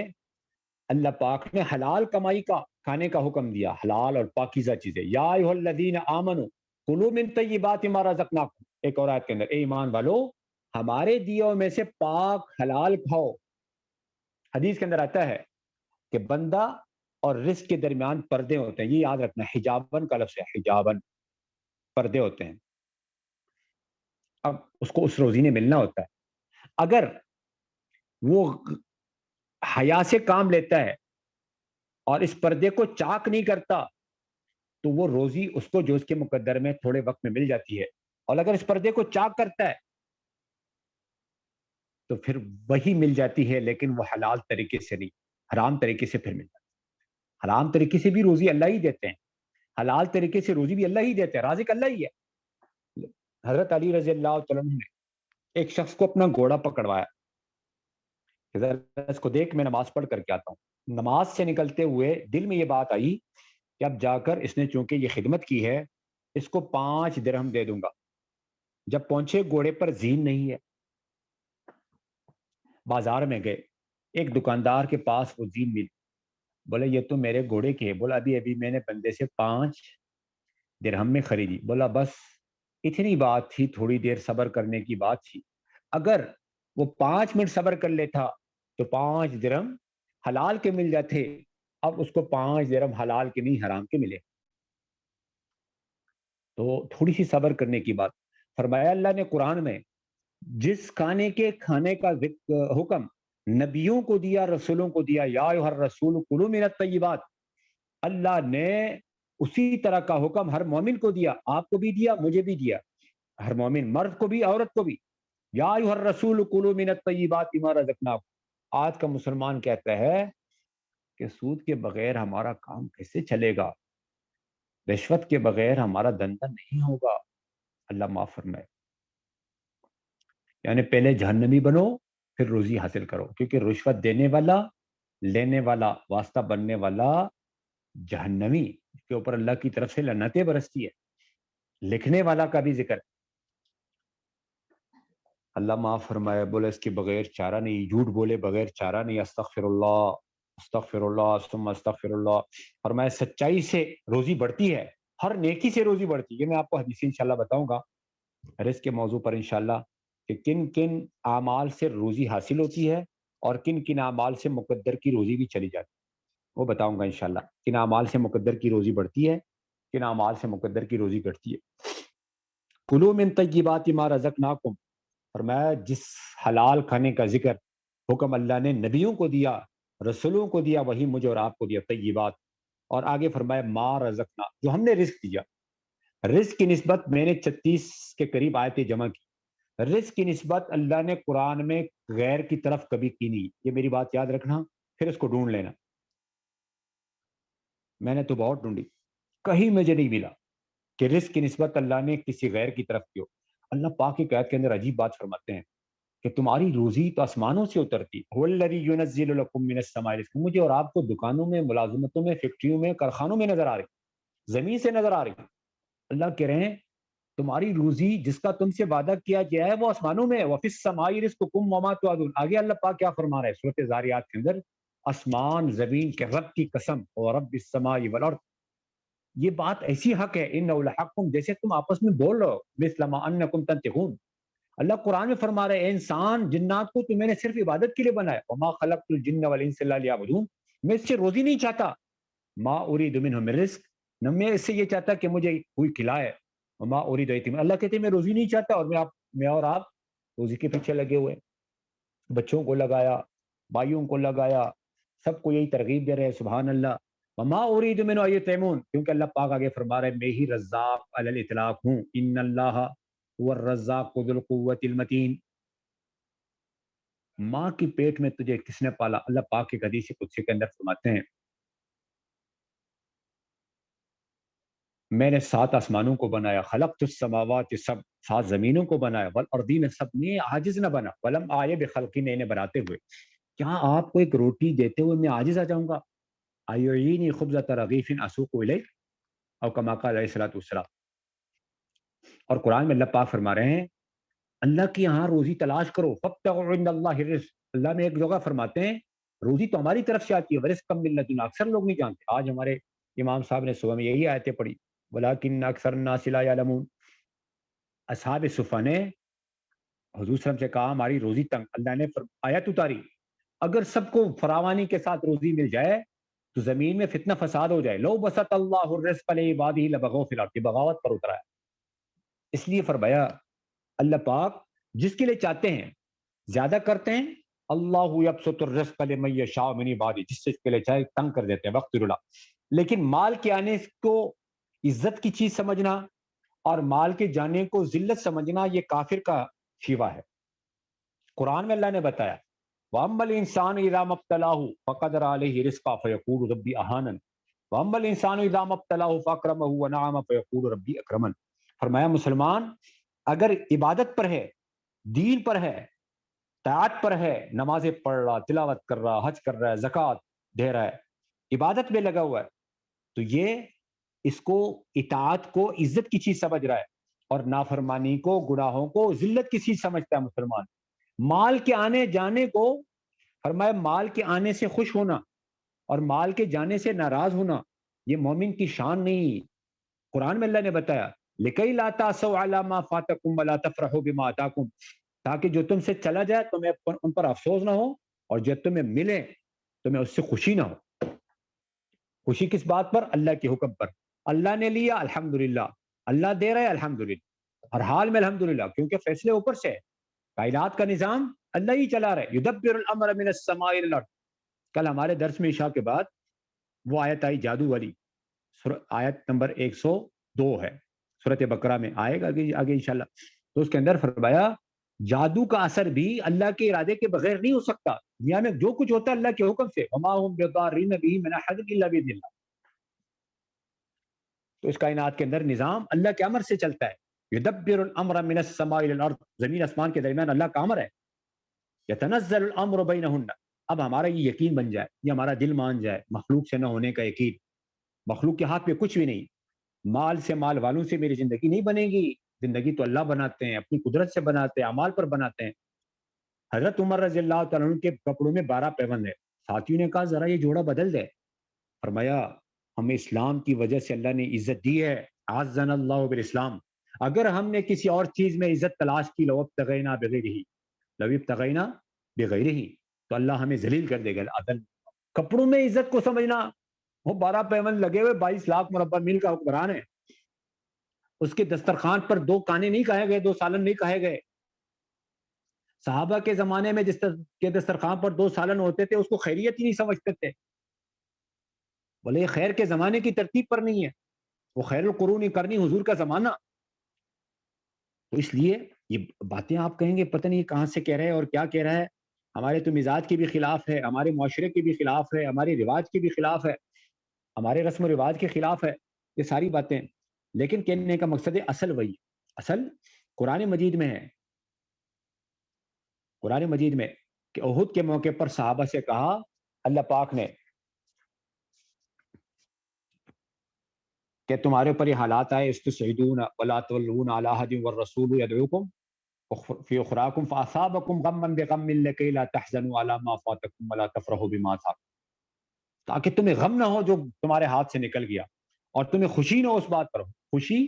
اللہ پاک نے حلال کمائی کا کھانے کا حکم دیا، حلال اور پاکیزہ چیزیں، یا ایھا الذین آمنوا کلوا من طیبات ما رزقناکم، ایک اور آیت کے اندر، اے ایمان والو ہمارے دیوں میں سے پاک حلال کھاؤ۔ حدیث کے اندر آتا ہے کہ بندہ اور رزق کے درمیان پردے ہوتے ہیں، یہ یاد رکھنا، حجابن کا لفظ ہے، حجابن، پردے ہوتے ہیں۔ اب اس کو اس روزی نے ملنا ہوتا ہے، اگر وہ حیا سے کام لیتا ہے اور اس پردے کو چاک نہیں کرتا تو وہ روزی اس کو جو اس کے مقدر میں تھوڑے وقت میں مل جاتی ہے، اور اگر اس پردے کو چاک کرتا ہے تو پھر وہی مل جاتی ہے، لیکن وہ حلال طریقے سے نہیں، حرام طریقے سے پھر مل جاتی ہے۔ حرام طریقے سے بھی روزی اللہ ہی دیتے ہیں، حلال طریقے سے روزی بھی اللہ ہی دیتے ہیں، رازق اللہ ہی ہے۔ حضرت علی رضی اللہ تعالیٰ عنہ نے ایک شخص کو اپنا گھوڑا پکڑوایا کہ ذرا اس کو دیکھ، میں نماز پڑھ کر کے آتا ہوں۔ نماز سے نکلتے ہوئے دل میں یہ بات آئی کہ اب جا کر اس نے چونکہ یہ خدمت کی ہے، اس کو 5 درہم دے دوں گا۔ جب پہنچے گھوڑے پر زین نہیں ہے، بازار میں گئے، ایک دکاندار کے پاس وہ زین ملی، بولا یہ تو میرے گھوڑے کی ہے، بولا ابھی ابھی میں نے بندے سے 5 درہم میں خریدی، بولا بس اتنی بات تھی، تھوڑی دیر صبر کرنے کی بات تھی، اگر وہ 5 منٹ صبر کر لیتا تو 5 درہم حلال کے مل جاتے، اب اس کو 5 درہم حلال کے نہیں حرام کے ملے۔ تو تھوڑی سی صبر کرنے کی بات فرمایا اللہ نے قرآن میں، جس کھانے کے کھانے کا حکم نبیوں کو دیا، رسولوں کو دیا، یا ایھا الرسول کلوا من الطیبات، اللہ نے اسی طرح کا حکم ہر مومن کو دیا، آپ کو بھی دیا، مجھے بھی دیا، ہر مومن، مرد کو بھی عورت کو بھی، یا ایھا الرسول کلوا من الطیبات ما رزقناکم۔ آج کا مسلمان کہتا ہے کہ سود کے بغیر ہمارا کام کیسے چلے گا، رشوت کے بغیر ہمارا دندہ نہیں ہوگا۔ اللہ معاف فرمائے، یعنی پہلے جہنمی بنو پھر روزی حاصل کرو، کیونکہ رشوت دینے والا، لینے والا، واسطہ بننے والا جہنمی، اس کے اوپر اللہ کی طرف سے لعنتیں برستی ہے۔ لکھنے والا کا بھی ذکر، اللہ معاف فرمائے، بولے اس کے بغیر چارہ نہیں، جھوٹ بولے بغیر چارہ نہیں، استغفر اللہ، استغفر اللہ ثم استغفر اللہ۔ فرمایا سچائی سے روزی بڑھتی ہے، ہر نیکی سے روزی بڑھتی ہے۔ یہ میں آپ کو حدیث انشاءاللہ بتاؤں گا رزق کے موضوع پر انشاءاللہ، کہ کن کن اعمال سے روزی حاصل ہوتی ہے اور کن کن اعمال سے مقدر کی روزی بھی چلی جاتی ہے، وہ بتاؤں گا انشاءاللہ، کن اعمال سے مقدر کی روزی بڑھتی ہے، کن اعمال سے مقدر کی روزی گھٹتی ہے۔ کلوا من طیبات ما رزقناکم، فرمایا جس حلال کھانے کا ذکر حکم اللہ نے نبیوں کو دیا، رسولوں کو دیا، وہی مجھے اور آپ کو دیا، طیبات، اور آگے فرمایا ما رزقنا، جو ہم نے رزق دیا۔ رزق کی نسبت میں نے 36 کے قریب آیتیں جمع کی، رزق کی نسبت اللہ نے قرآن میں غیر کی طرف کبھی کی نہیں، یہ میری بات یاد رکھنا، پھر اس کو ڈھونڈ لینا۔ میں نے تو بہت ڈھونڈی، کہیں مجھے نہیں ملا کہ رزق کی نسبت اللہ نے کسی غیر کی طرف کی ہو۔ اللہ پاک کی قید کے اندر عجیب بات فرماتے ہیں کہ تمہاری روزی تو آسمانوں سے اترتی، هو الذی ینزل لکم من السماء رزقا، مجھے اور آپ کو دکانوں میں، ملازمتوں میں، فیکٹریوں میں، کارخانوں میں نظر آ رہی، زمین سے نظر آ رہی۔ اللہ کہہ رہے ہیں تمہاری روزی جس کا تم سے وعدہ کیا گیا ہے وہ آسمانوں میں ہے، وفی السماء رزقکم وما توعدون۔ آگے اللہ پاک کیا فرما رہے ہیں سورۃ ذاریات کے اندر، آسمان زمین کے رب کی قسم، اور رب السماء والارض، یہ بات ایسی حق ہے، انہ لحق، جیسے تم آپس میں بول رہے ہو، مثل ما انکم تنطقون۔ اللہ قرآن میں فرما رہے ہیں اے انسان، جنات کو تو میں نے صرف عبادت کے لیے بنایا، وما خلقت الجن والانس الا لیعبدون، میں اس سے روزی نہیں چاہتا، ما اريد منهم من رزق، نہ میں اس سے یہ چاہتا کہ مجھے کوئی کھلائے، وما اريد ایتم، اللہ کہتے ہیں میں روزی نہیں چاہتا، اور میں اور آپ روزی کے پیچھے لگے ہوئے، بچوں کو لگایا، بھائیوں کو لگایا، سب کو یہی ترغیب دے رہے ہیں، سبحان اللہ۔ وما اريد منهم ان يطعمون، کیونکہ اللہ پاک آگے فرما رہے ہیں میں ہی رزاق علی الاطلاق ہوں، ان اللہ هو الرزاق ذو القوة المتین، ماں کی پیٹ میں تجھے کس نے پالا؟ اللہ پاک کی حدیث قدسی کے اندر فرماتے ہیں میں نے 7 آسمانوں کو بنایا، خلقت السماوات، سب 7 زمینوں کو بنایا، والارضین، سب میں عاجز نہ بنا، ولم آئے بخلقی، نے بناتے ہوئے، کیا آپ کو ایک روٹی دیتے ہوئے میں عاجز آ جاؤں گا؟ ایعینی خبزۃ رغیف اسوق الیک، او کما قال علیہ الصلوۃ والسلام۔ اور قرآن میں اللہ پاک فرما رہے ہیں اللہ کی یہاں روزی تلاش کرو، فابتغوا عند اللہ الرزق۔ اللہ نے ایک جگہ فرماتے ہیں روزی تو ہماری طرف سے آتی ہے، ورزقا من لدنا، اکثر لوگ نہیں جانتے۔ آج ہمارے امام صاحب نے صبح میں یہی آیتیں پڑھی، ولکن اکثر الناس لا یعلمون۔ اصحاب صفہ نے حضور صلی اللہ علیہ وسلم سے کہا ہماری روزی تنگ، اللہ نے آیت اتاری اگر سب کو فراوانی کے ساتھ روزی مل جائے تو زمین میں فتنہ فساد ہو جائے، لو بسط اللہ الرزق لعبادہ لبغوا فی الارض، بغاوت پر اترا ہے۔ اس لیے فرمایا اللہ پاک جس کے لیے چاہتے ہیں زیادہ کرتے ہیں، اللہ یبسط الرزق لمن یشاء من عبادہ، جس کے لیے چاہے تنگ کر دیتے ہیں وقت اللہ۔ لیکن مال کے آنے کو عزت کی چیز سمجھنا اور مال کے جانے کو ذلت سمجھنا یہ کافر کا شیوا ہے۔ قرآن میں اللہ نے بتایا وَأَمَّا الْإِنسَانُ إِذَا مَا ابْتَلَاهُ فَقَدَرَ عَلَيْهِ رِزْقَهُ فَيَقُولُ رَبِّي أَهَانَنِ وَأَمَّا الْإِنسَانُ إِذَا مَا ابْتَلَاهُ فَأَكْرَمَهُ وَنَعَمَ فَيَقُولُ رَبِّي أَكْرَمَنِ۔ فرمایا مسلمان اگر عبادت پر ہے، دین پر ہے، طاعت پر ہے، نمازیں پڑھ رہا، تلاوت کر رہا، حج کر رہا ہے، زکوٰۃ دے رہا ہے، عبادت میں لگا ہوا ہے، تو یہ اس کو اطاعت کو عزت کی چیز سمجھ رہا ہے اور نافرمانی کو، گناہوں کو ذلت کی چیز سمجھتا ہے مسلمان۔ مال کے آنے جانے کو فرمایا مال کے آنے سے خوش ہونا اور مال کے جانے سے ناراض ہونا یہ مومن کی شان نہیں۔ قرآن میں اللہ نے بتایا لِكَيْ لَا تَأْسَوْا عَلَىٰ مَا فَاتَكُمْ وَلَا تَفْرَحُوا بِمَا آتَاكُمْ، تاکہ جو تم سے چلا جائے تمہیں ان پر افسوس نہ ہو اور جو تمہیں ملے تمہیں اس سے خوشی نہ ہو۔ خوشی کس بات پر؟ اللہ کے حکم پر۔ اللہ نے لیا الحمدللہ، اللہ دے رہے الحمدللہ، ہر حال میں الحمدللہ، کیونکہ فیصلے اوپر سے ہے، کائنات کا نظام اللہ ہی چلا رہے، یدبر الامر من السماء الى الارض۔ کل ہمارے درس میں عشاء کے بعد وہ آیت آئی جادو والی، آیت نمبر 102 ہے سورۃ بقرہ میں، آئے گا آگے انشاءاللہ۔ تو اس کے اندر فرمایا جادو کا اثر بھی اللہ کے ارادے کے بغیر نہیں ہو سکتا، دنیا میں جو کچھ ہوتا ہے اللہ کے حکم سے، وما هم بضارین به من احد الا باذن اللہ۔ تو اس کائنات کے اندر نظام اللہ کے امر سے چلتا ہے، یدبر الامر من السماء الى الارض، زمین آسمان کے درمیان اللہ کا امر ہے، یتنزل الامر بینہن۔ اب ہمارا یہ یقین بن جائے، یہ ہمارا دل مان جائے، مخلوق سے نہ ہونے کا یقین، مخلوق کے ہاتھ میں کچھ بھی نہیں، مال سے، مال والوں سے میری زندگی نہیں بنے گی، زندگی تو اللہ بناتے ہیں، اپنی قدرت سے بناتے ہیں، اعمال پر بناتے ہیں۔ حضرت عمر رضی اللہ تعالیٰ عنہ کے کپڑوں میں 12 پیوند ہے، ساتھیوں نے کہا ذرا یہ جوڑا بدل دے، فرمایا ہمیں اسلام کی وجہ سے اللہ نے عزت دی ہے، اعزنا اللہ بالاسلام، اگر ہم نے کسی اور چیز میں عزت تلاش کی لو ابتغینا بغیرہ، لو ابتغینا بغیرہ، تو اللہ ہمیں ذلیل کر دے گا۔ عدل کپڑوں میں عزت کو سمجھنا، وہ 12 پیوند لگے ہوئے 22 لاکھ مربع میل کا حکمران ہے، اس کے دسترخوان پر 2 کانے نہیں کہے گئے، 2 سالن نہیں کہے گئے۔ صحابہ کے زمانے میں جس کے دسترخوان پر 2 سالن ہوتے تھے اس کو خیریت ہی نہیں سمجھتے تھے، بولے یہ خیر کے زمانے کی ترتیب پر نہیں ہے، وہ خیر القرون کرنی حضور کا زمانہ۔ تو اس لیے یہ باتیں آپ کہیں گے پتہ نہیں یہ کہاں سے کہہ رہے ہیں اور کیا کہہ رہا ہے، ہمارے تو مزاج کے بھی خلاف ہے، ہمارے معاشرے کے بھی خلاف ہے، ہمارے رواج کے بھی خلاف ہے، ہمارے رسم و رواج کے خلاف ہے یہ ساری باتیں، لیکن کہنے کا مقصد ہے اصل وہی، اصل قرآن مجید میں ہے، قرآن مجید میں کہ احد کے موقع پر صحابہ سے کہا اللہ پاک نے کہ تمہارے اوپر یہ حالات آئے، استشہدون ولا تولون علی احد والرسول یدعوکم فی اخراکم فاصابکم غما بغم لکی لا تحزنوا علی ما فاتکم ولا تفرحوا بما آتاکم، تاکہ تمہیں غم نہ ہو جو تمہارے ہاتھ سے نکل گیا اور تمہیں خوشی نہ ہو اس بات پر، خوشی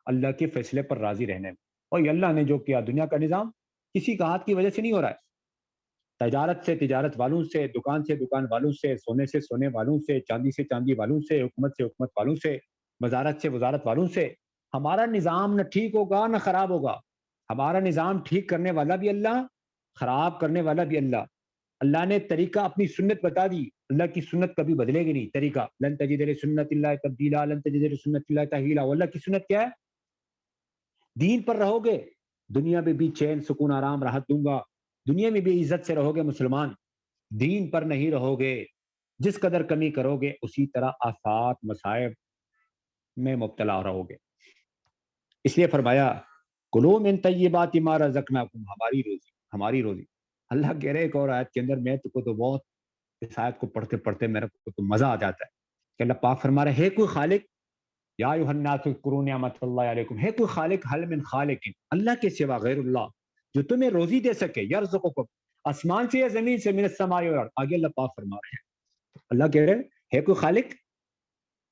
اللہ کے فیصلے پر راضی رہنے میں، اور یہ اللہ نے جو کیا دنیا کا نظام کسی کا ہاتھ کی وجہ سے نہیں ہو رہا ہے، تجارت سے تجارت والوں سے، دکان سے دکان والوں سے، سونے سے سونے والوں سے، چاندی سے چاندی والوں سے، حکومت سے حکومت والوں سے، وزارت سے وزارت والوں سے۔ ہمارا نظام نہ ٹھیک ہوگا نہ خراب ہوگا، ہمارا نظام ٹھیک کرنے والا بھی اللہ، خراب کرنے والا بھی اللہ۔ اللہ نے طریقہ اپنی سنت بتا دی، اللہ کی سنت کبھی بدلے گی نہیں، طریقہ لن تجد لسنت اللہ تبدیلا، لن تجد لسنت اللہ تحویلا، اللہ کی سنت کیا ہے؟ دین پر رہو گے دنیا میں بھی چین سکون آرام راحت دوں گا، دنیا میں بھی عزت سے رہو گے مسلمان، دین پر نہیں رہو گے، جس قدر کمی کرو گے اسی طرح آفات مصائب میں مبتلا رہو گے۔ اس لیے فرمایا کلوا من طیبات ما رزقناکم، ہماری روزی۔ اللہ کہہ رہے ایک اور آیت کے اندر، میں تو بہت اس آیت کو پڑھتے پڑھتے میرے کو تو مزہ آ جاتا ہے کہ اللہ پاک فرما رہے ہے کوئی خالق، یا ایھا الناس اذکروا نعمت اللہ علیکم، ہے کوئی خالق، حل من خالق، اللہ کے سوا غیر اللہ جو تمہیں روزی دے سکے، یرزقکم، آسمان سے یا زمین سے، من السماء والارض، آگے اللہ پاک فرما رہے ہیں، اللہ کہہ رہے ہے کوئی خالق،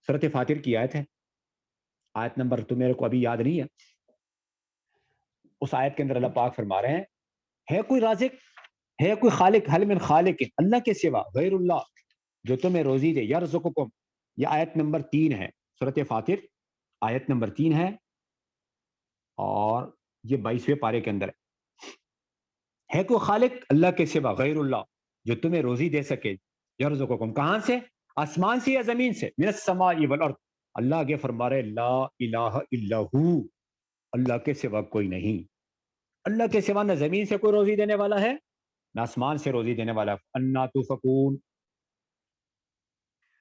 سورۃ فاطر کی آیت ہے، آیت نمبر تو میرے کو ابھی یاد نہیں ہے، اس آیت کے اندر اللہ پاک فرما رہے ہیں ہے کوئی رازق، ہے کوئی خالق، حل من خالق، اللہ کے سوا غیر اللہ جو تمہیں روزی دے، یرزقکم، یہ آیت نمبر 3 ہے، سورۃ فاطر آیت نمبر 3 ہے، اور یہ 22ویں پارے کے اندر ہے کوئی خالق اللہ کے سوا غیر اللہ جو تمہیں روزی دے سکے، یرزقکم، کہاں سے، آسمان سے یا زمین سے، من السماء والارض، اللہ آگے فرما رہے لا الہ الا ہو، اللہ کے سوا کوئی نہیں، اللہ کے سوا نہ زمین سے کوئی روزی دینے والا ہے نہ آسمان سے روزی دینے والا ہے، انا تؤفکون،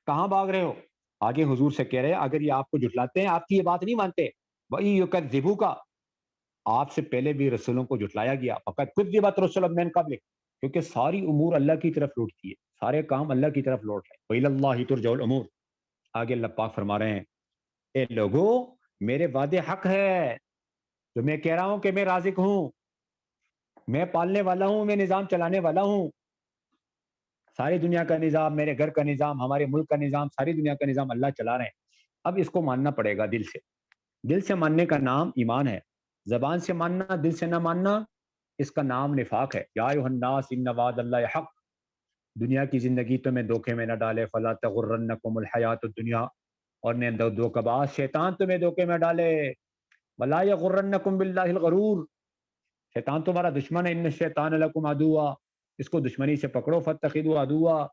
کہاں بھاگ رہے ہو، آگے حضور سے کہہ رہے ہیں اگر یہ آپ کو جھٹلاتے ہیں، آپ کی یہ بات نہیں مانتے، وَإِن يُكَذِّبُوكَ، آپ سے پہلے بھی رسولوں کو جھٹلایا گیا، فقط كُذِّبَتْ رُسُلٌ مِّن قَبْلِكَ، کیونکہ ساری امور اللہ کی طرف لوٹتی ہے، سارے کام اللہ کی طرف لوٹ رہے ہیں، وَإِلَى اللَّهِ تُرْجَعُ الْأُمُورُ، آگے اللہ پاک فرما رہے ہیں اے لوگو میرے وعدے حق ہے، جو میں کہہ رہا ہوں کہ میں رازق ہوں، میں پالنے والا ہوں، میں نظام چلانے والا ہوں، ساری دنیا کا نظام، میرے گھر کا نظام، ہمارے ملک کا نظام، ساری دنیا کا نظام اللہ چلا رہے ہیں، اب اس کو ماننا پڑے گا دل سے، دل سے ماننے کا نام ایمان ہے، زبان سے ماننا، دل سے نہ ماننا، اس کا نام نفاق ہے، یا ایھا الناس ان وعد اللہ حق، دنیا کی زندگی تمہیں دھوکے میں نہ ڈالے، فلا تغرنکم الحیات الدنیا، اور نے دھوکہ باز شیطان تمہیں دھوکے میں ڈالے، ولا یغرنکم باللہ الغرور، شیطان تمہارا دشمن ہے، ان الشیطان لکم عدو، اس کو دشمنی سے پکڑو، فاتخذوا عدوا،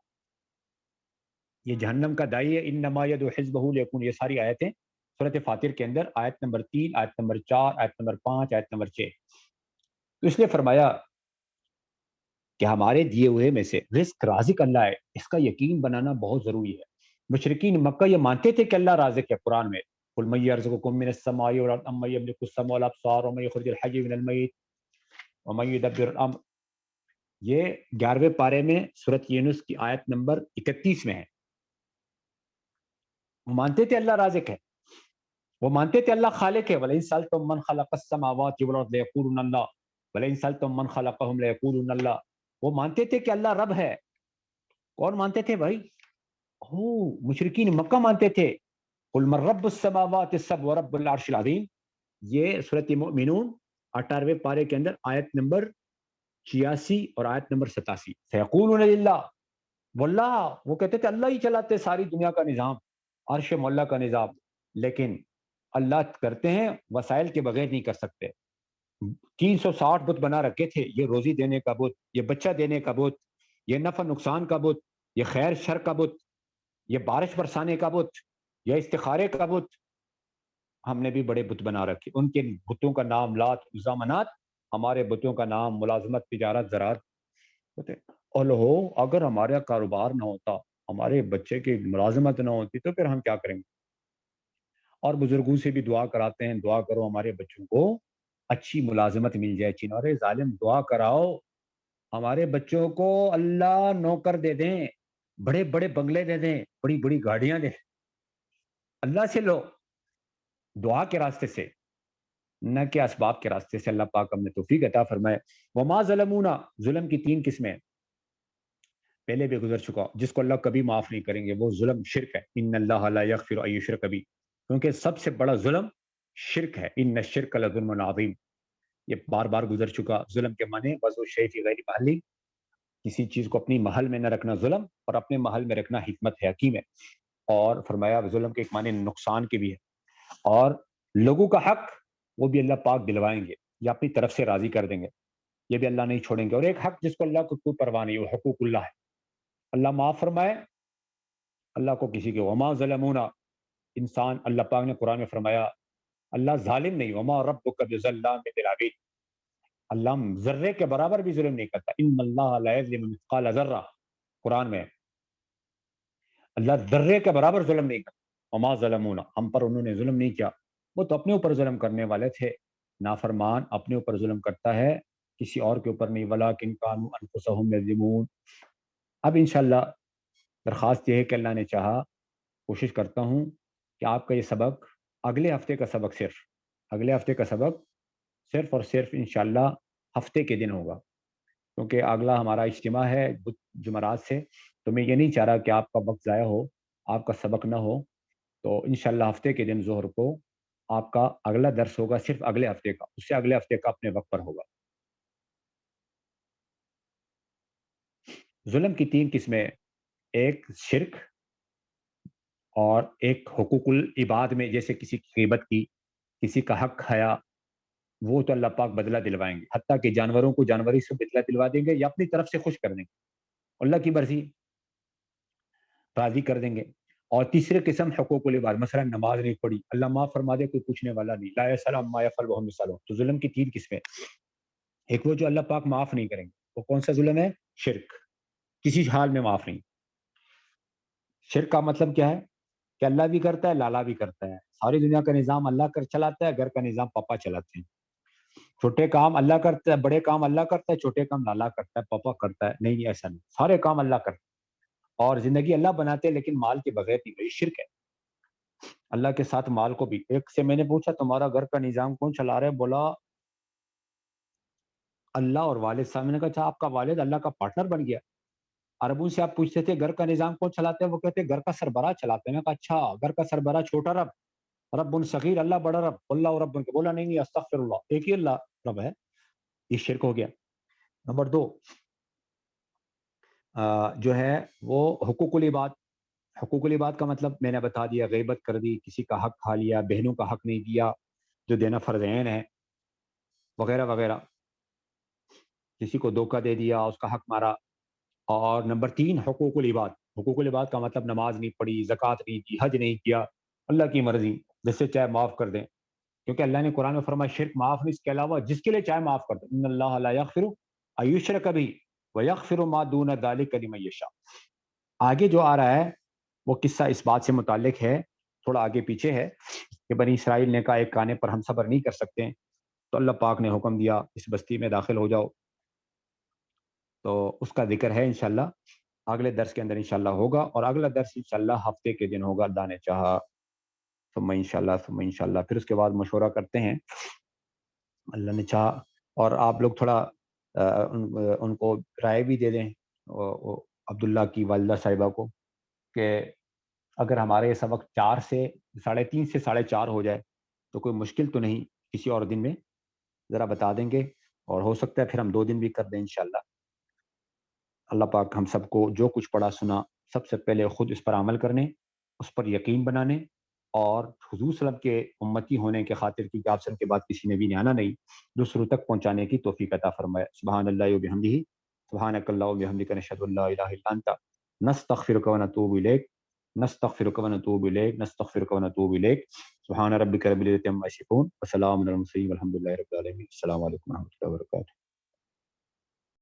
یہ جہنم کا دائی ہے، انما یدعو حزبہ لیکون، یہ ساری آیتیں سورۃ فاطر کے اندر آیت نمبر 3، آیت نمبر 4، آیت نمبر 5، آیت نمبر 6، تو اس نے فرمایا کہ ہمارے دیے ہوئے میں سے رزق رازق اللہ ہے، اس کا یقین بنانا بہت ضروری ہے، مشرکین مکہ یہ مانتے تھے کہ اللہ رازق ہے، قرآن میں قل من یرزقکم من السماء والارض امن یملک السمع والابصار ومن یخرج الحی من المیت ومن یدبر الامر، یہ 11ویں پارے میں سورۃ یونس کی آیت نمبر 31 میں ہے، وہ مانتے تھے اللہ رازق ہے، وہ مانتے تھے اللہ خالق ہے، وَلَئِن سَأَلْتُم مَّن خَلَقَ السَّمَاوَاتِ وَالْأَرْضَ لَيَقُولُنَّ اللَّهُ وَلَئِن سَأَلْتُم مَّن خَلَقَهُمْ لَيَقُولُنَّ اللَّهُ، وہ مانتے تھے کہ اللہ رب ہے، کون مانتے تھے بھائی، مشرکین مکہ مانتے تھے، قُلْ مَن رَّبُّ السَّمَاوَاتِ السَّبْعِ وَرَبُّ الْعَرْشِ الْعَظِيمِ، یہ سورۃ مومنون 18ویں پارے کے اندر آیت نمبر 86 اور آیت نمبر 87، سَيَقُولُونَ لِلَّهِ، واللہ وہ کہتے تھے اللہ ہی چلاتے ساری دنیا کا نظام، عرش مولا کا نظام، لیکن اللہ کرتے ہیں، وسائل کے بغیر نہیں کر سکتے، 360 بت بنا رکھے تھے، یہ روزی دینے کا بت، یہ بچہ دینے کا بت، یہ نفع نقصان کا بت، یہ خیر شر کا بت، یہ بارش برسانے کا بت، یہ استخارے کا بت، ہم نے بھی بڑے بت بنا رکھے، ان کے بتوں کا نام لات عزا منات، ہمارے بتوں کا نام ملازمت تجارت زراعت ہوتے، اور اگر ہمارا کاروبار نہ ہوتا، ہمارے بچے کی ملازمت نہ ہوتی تو پھر ہم کیا کریں گے، اور بزرگوں سے بھی دعا کراتے ہیں، دعا کرو ہمارے بچوں کو اچھی ملازمت مل جائے، چنارے ظالم دعا کراؤ ہمارے بچوں کو اللہ نوکر دے دیں، بڑے بڑے بنگلے دے دیں، بڑی بڑی گاڑیاں دیں، اللہ سے لو، دعا کے راستے سے، نہ کہ اسباب کے راستے سے، اللہ پاک ہم نے توفیق عطا فرمائے، وما ظلمونا، ظلم کی 3 قسمیں پہلے بھی گزر چکا، جس کو اللہ کبھی معاف نہیں کریں گے وہ ظلم شرک ہے، ان اللہ لا یغفر ان یشرک بہ، کیونکہ سب سے بڑا ظلم شرک ہے، ان الشرک لظلم عظیم، یہ بار بار گزر چکا، ظلم کے معنی وضع الشیء فی غیر محلہ، کسی چیز کو اپنی محل میں نہ رکھنا ظلم، اور اپنے محل میں رکھنا حکمت ہے، حکیم ہے، اور فرمایا ظلم کے ایک معنی نقصان کے بھی ہے، اور لوگوں کا حق وہ بھی اللہ پاک دلوائیں گے یا اپنی طرف سے راضی کر دیں گے، یہ بھی اللہ نہیں چھوڑیں گے، اور ایک حق جس کو اللہ کو کوئی پرواہ نہیں، وہ حقوق اللہ ہے، اللہ معاف فرمائے، اللہ کو کسی کے وما ظلمونا، انسان، اللہ پاک نے قرآن میں فرمایا اللہ ظالم نہیں، وما ربک بظلام للعبید، اللہ ذرے کے برابر بھی ظلم نہیں کرتا. ان اللہ لا یظلم مثقال ذرہ، قرآن میں اللہ ذرے کے برابر ظلم نہیں کرتا. وما ظلمونا، ہم پر انہوں نے ظلم نہیں کیا. وہ تو اپنے اوپر ظلم کرنے والے تھے. نافرمان اپنے اوپر ظلم کرتا ہے، کسی اور کے اوپر نہیں. ولکن کانوا انفسهم یظلمون. اب انشاءاللہ درخواست یہ ہے کہ اللہ نے چاہا کوشش کرتا ہوں کہ آپ کا یہ سبق اگلے ہفتے کا سبق صرف اور صرف انشاءاللہ ہفتے کے دن ہوگا، کیونکہ اگلا ہمارا اجتماع ہے جمعرات سے. تو میں یہ نہیں چاہ رہا کہ آپ کا وقت ضائع ہو، آپ کا سبق نہ ہو. تو انشاءاللہ ہفتے کے دن ظہر کو آپ کا اگلا درس ہوگا، صرف اگلے ہفتے کا. اس سے اگلے ہفتے کا اپنے وقت پر ہوگا. ظلم کی 3 قسمیں، ایک شرک، اور ایک حقوق العباد میں جیسے کسی کی غیبت کی، کسی کا حق کھایا، وہ تو اللہ پاک بدلہ دلوائیں گے. حتیٰ کہ جانوروں کو جانوری سے بدلہ دلوا دیں گے یا اپنی طرف سے خوش کر دیں گے، اللہ کی مرضی، راضی کر دیں گے. اور تیسرے قسم حقوق العباد، مثلا نماز نہیں پڑھی، اللہ معاف فرما دے، کوئی پوچھنے والا نہیں. لا یسأل عما یفعل وهم یسألون. تو ظلم کی 3 قسمیں. ایک وہ جو اللہ پاک معاف نہیں کریں گے، وہ کون سا ظلم ہے؟ شرک، کسی حال میں معاف نہیں. شرک کا مطلب کیا ہے؟ کہ اللہ بھی کرتا ہے، لالا بھی کرتا ہے. ساری دنیا کا نظام اللہ کر چلاتا ہے، گھر کا نظام پاپا چلاتے ہیں. چھوٹے کام اللہ کرتا ہے، بڑے کام اللہ کرتا ہے، چھوٹے کام لالا کرتا ہے، پاپا کرتا ہے. نہیں، ایسا نہیں، سارے کام اللہ کرتا ہے. اور زندگی اللہ بناتے ہیں لیکن مال کے بغیر نہیں. یہ شرک ہے. اللہ کے ساتھ مال کو بھی. ایک سے میں نے پوچھا تمہارا گھر کا نظام کون چلا رہا ہے؟ بولا اللہ اور والد صاحب. میں نے کہا اچھا آپ کا والد اللہ کا پارٹنر بن گیا؟ عربوں سے آپ پوچھتے تھے گھر کا نظام کون چلاتے ہیں، وہ کہتے ہیں گھر کا سربراہ چلاتے ہیں. میں کہا اچھا، گھر کا سربراہ چھوٹا رب، رب صغیر، اللہ بڑا رب، اللہ رب. بولا نہیں، استغفر اللہ، ایک ہی اللہ رب ہے. یہ شرک ہو گیا. نمبر 2 جو ہے وہ حقوق العباد. حقوق العباد کا مطلب میں نے بتا دیا، غیبت کر دی، کسی کا حق کھا لیا، بہنوں کا حق نہیں دیا جو دینا فرض عین ہے، وغیرہ وغیرہ. کسی کو دھوکہ دے دیا، اس کا حق مارا. اور نمبر 3 حقوق العباد. حقوق العباد کا مطلب نماز نہیں پڑھی، زکوٰۃ نہیں دی، حج نہیں کیا، اللہ کی مرضی، جس سے چاہے معاف کر دیں. کیونکہ اللہ نے قرآن میں فرمایا شرک معاف نہیں، اس کے علاوہ جس کے لیے چاہے معاف کر دیں. ان اللہ لا یغفر ان یشرک بہ ویغفر ما دون ذلک لمن یشاء. آگے جو آ رہا ہے وہ قصہ اس بات سے متعلق ہے، تھوڑا آگے پیچھے ہے، کہ بنی اسرائیل نے کہا ایک کانے پر ہم صبر نہیں کر سکتے، تو اللہ پاک نے حکم دیا اس بستی میں داخل ہو جاؤ. تو اس کا ذکر ہے انشاءاللہ اگلے درس کے اندر انشاءاللہ ہوگا. اور اگلا درس انشاءاللہ ہفتے کے دن ہوگا، اللہ نے چاہا. ثم انشاءاللہ پھر اس کے بعد مشورہ کرتے ہیں، اللہ نے چاہا. اور آپ لوگ تھوڑا ان کو رائے بھی دے دیں عبداللہ کی والدہ صاحبہ کو، کہ اگر ہمارے سبق 4 سے 3:30 سے 4:30 ہو جائے تو کوئی مشکل تو نہیں، کسی اور دن میں ذرا بتا دیں گے. اور ہو سکتا ہے پھر ہم 2 دن بھی کر دیں انشاءاللہ. اللہ پاک ہم سب کو جو کچھ پڑھا سنا سب سے پہلے خود اس پر عمل کرنے، اس پر یقین بنانے، اور حضور صلی اللہ علیہ وسلم کے امتی ہونے کے خاطر کی آپ کے بعد کسی نے بھی آنا نہیں، دوسروں تک پہنچانے کی توفیق عطا فرمائے. سبحان اللہ و بحمدہ، سبحانک اللہ و بحمدک، نشہد ان لا الہ الا انت نستغفرک و نتوب الیک، نستغفرک و نتوب الیک، نستغفرک و نتوب الیک. سبحان ربک رب العزۃ عما یصفون وسلام علی المرسلین والحمد للہ رب العالمین. السلام علیکم و رحمۃ اللہ وبرکاتہ.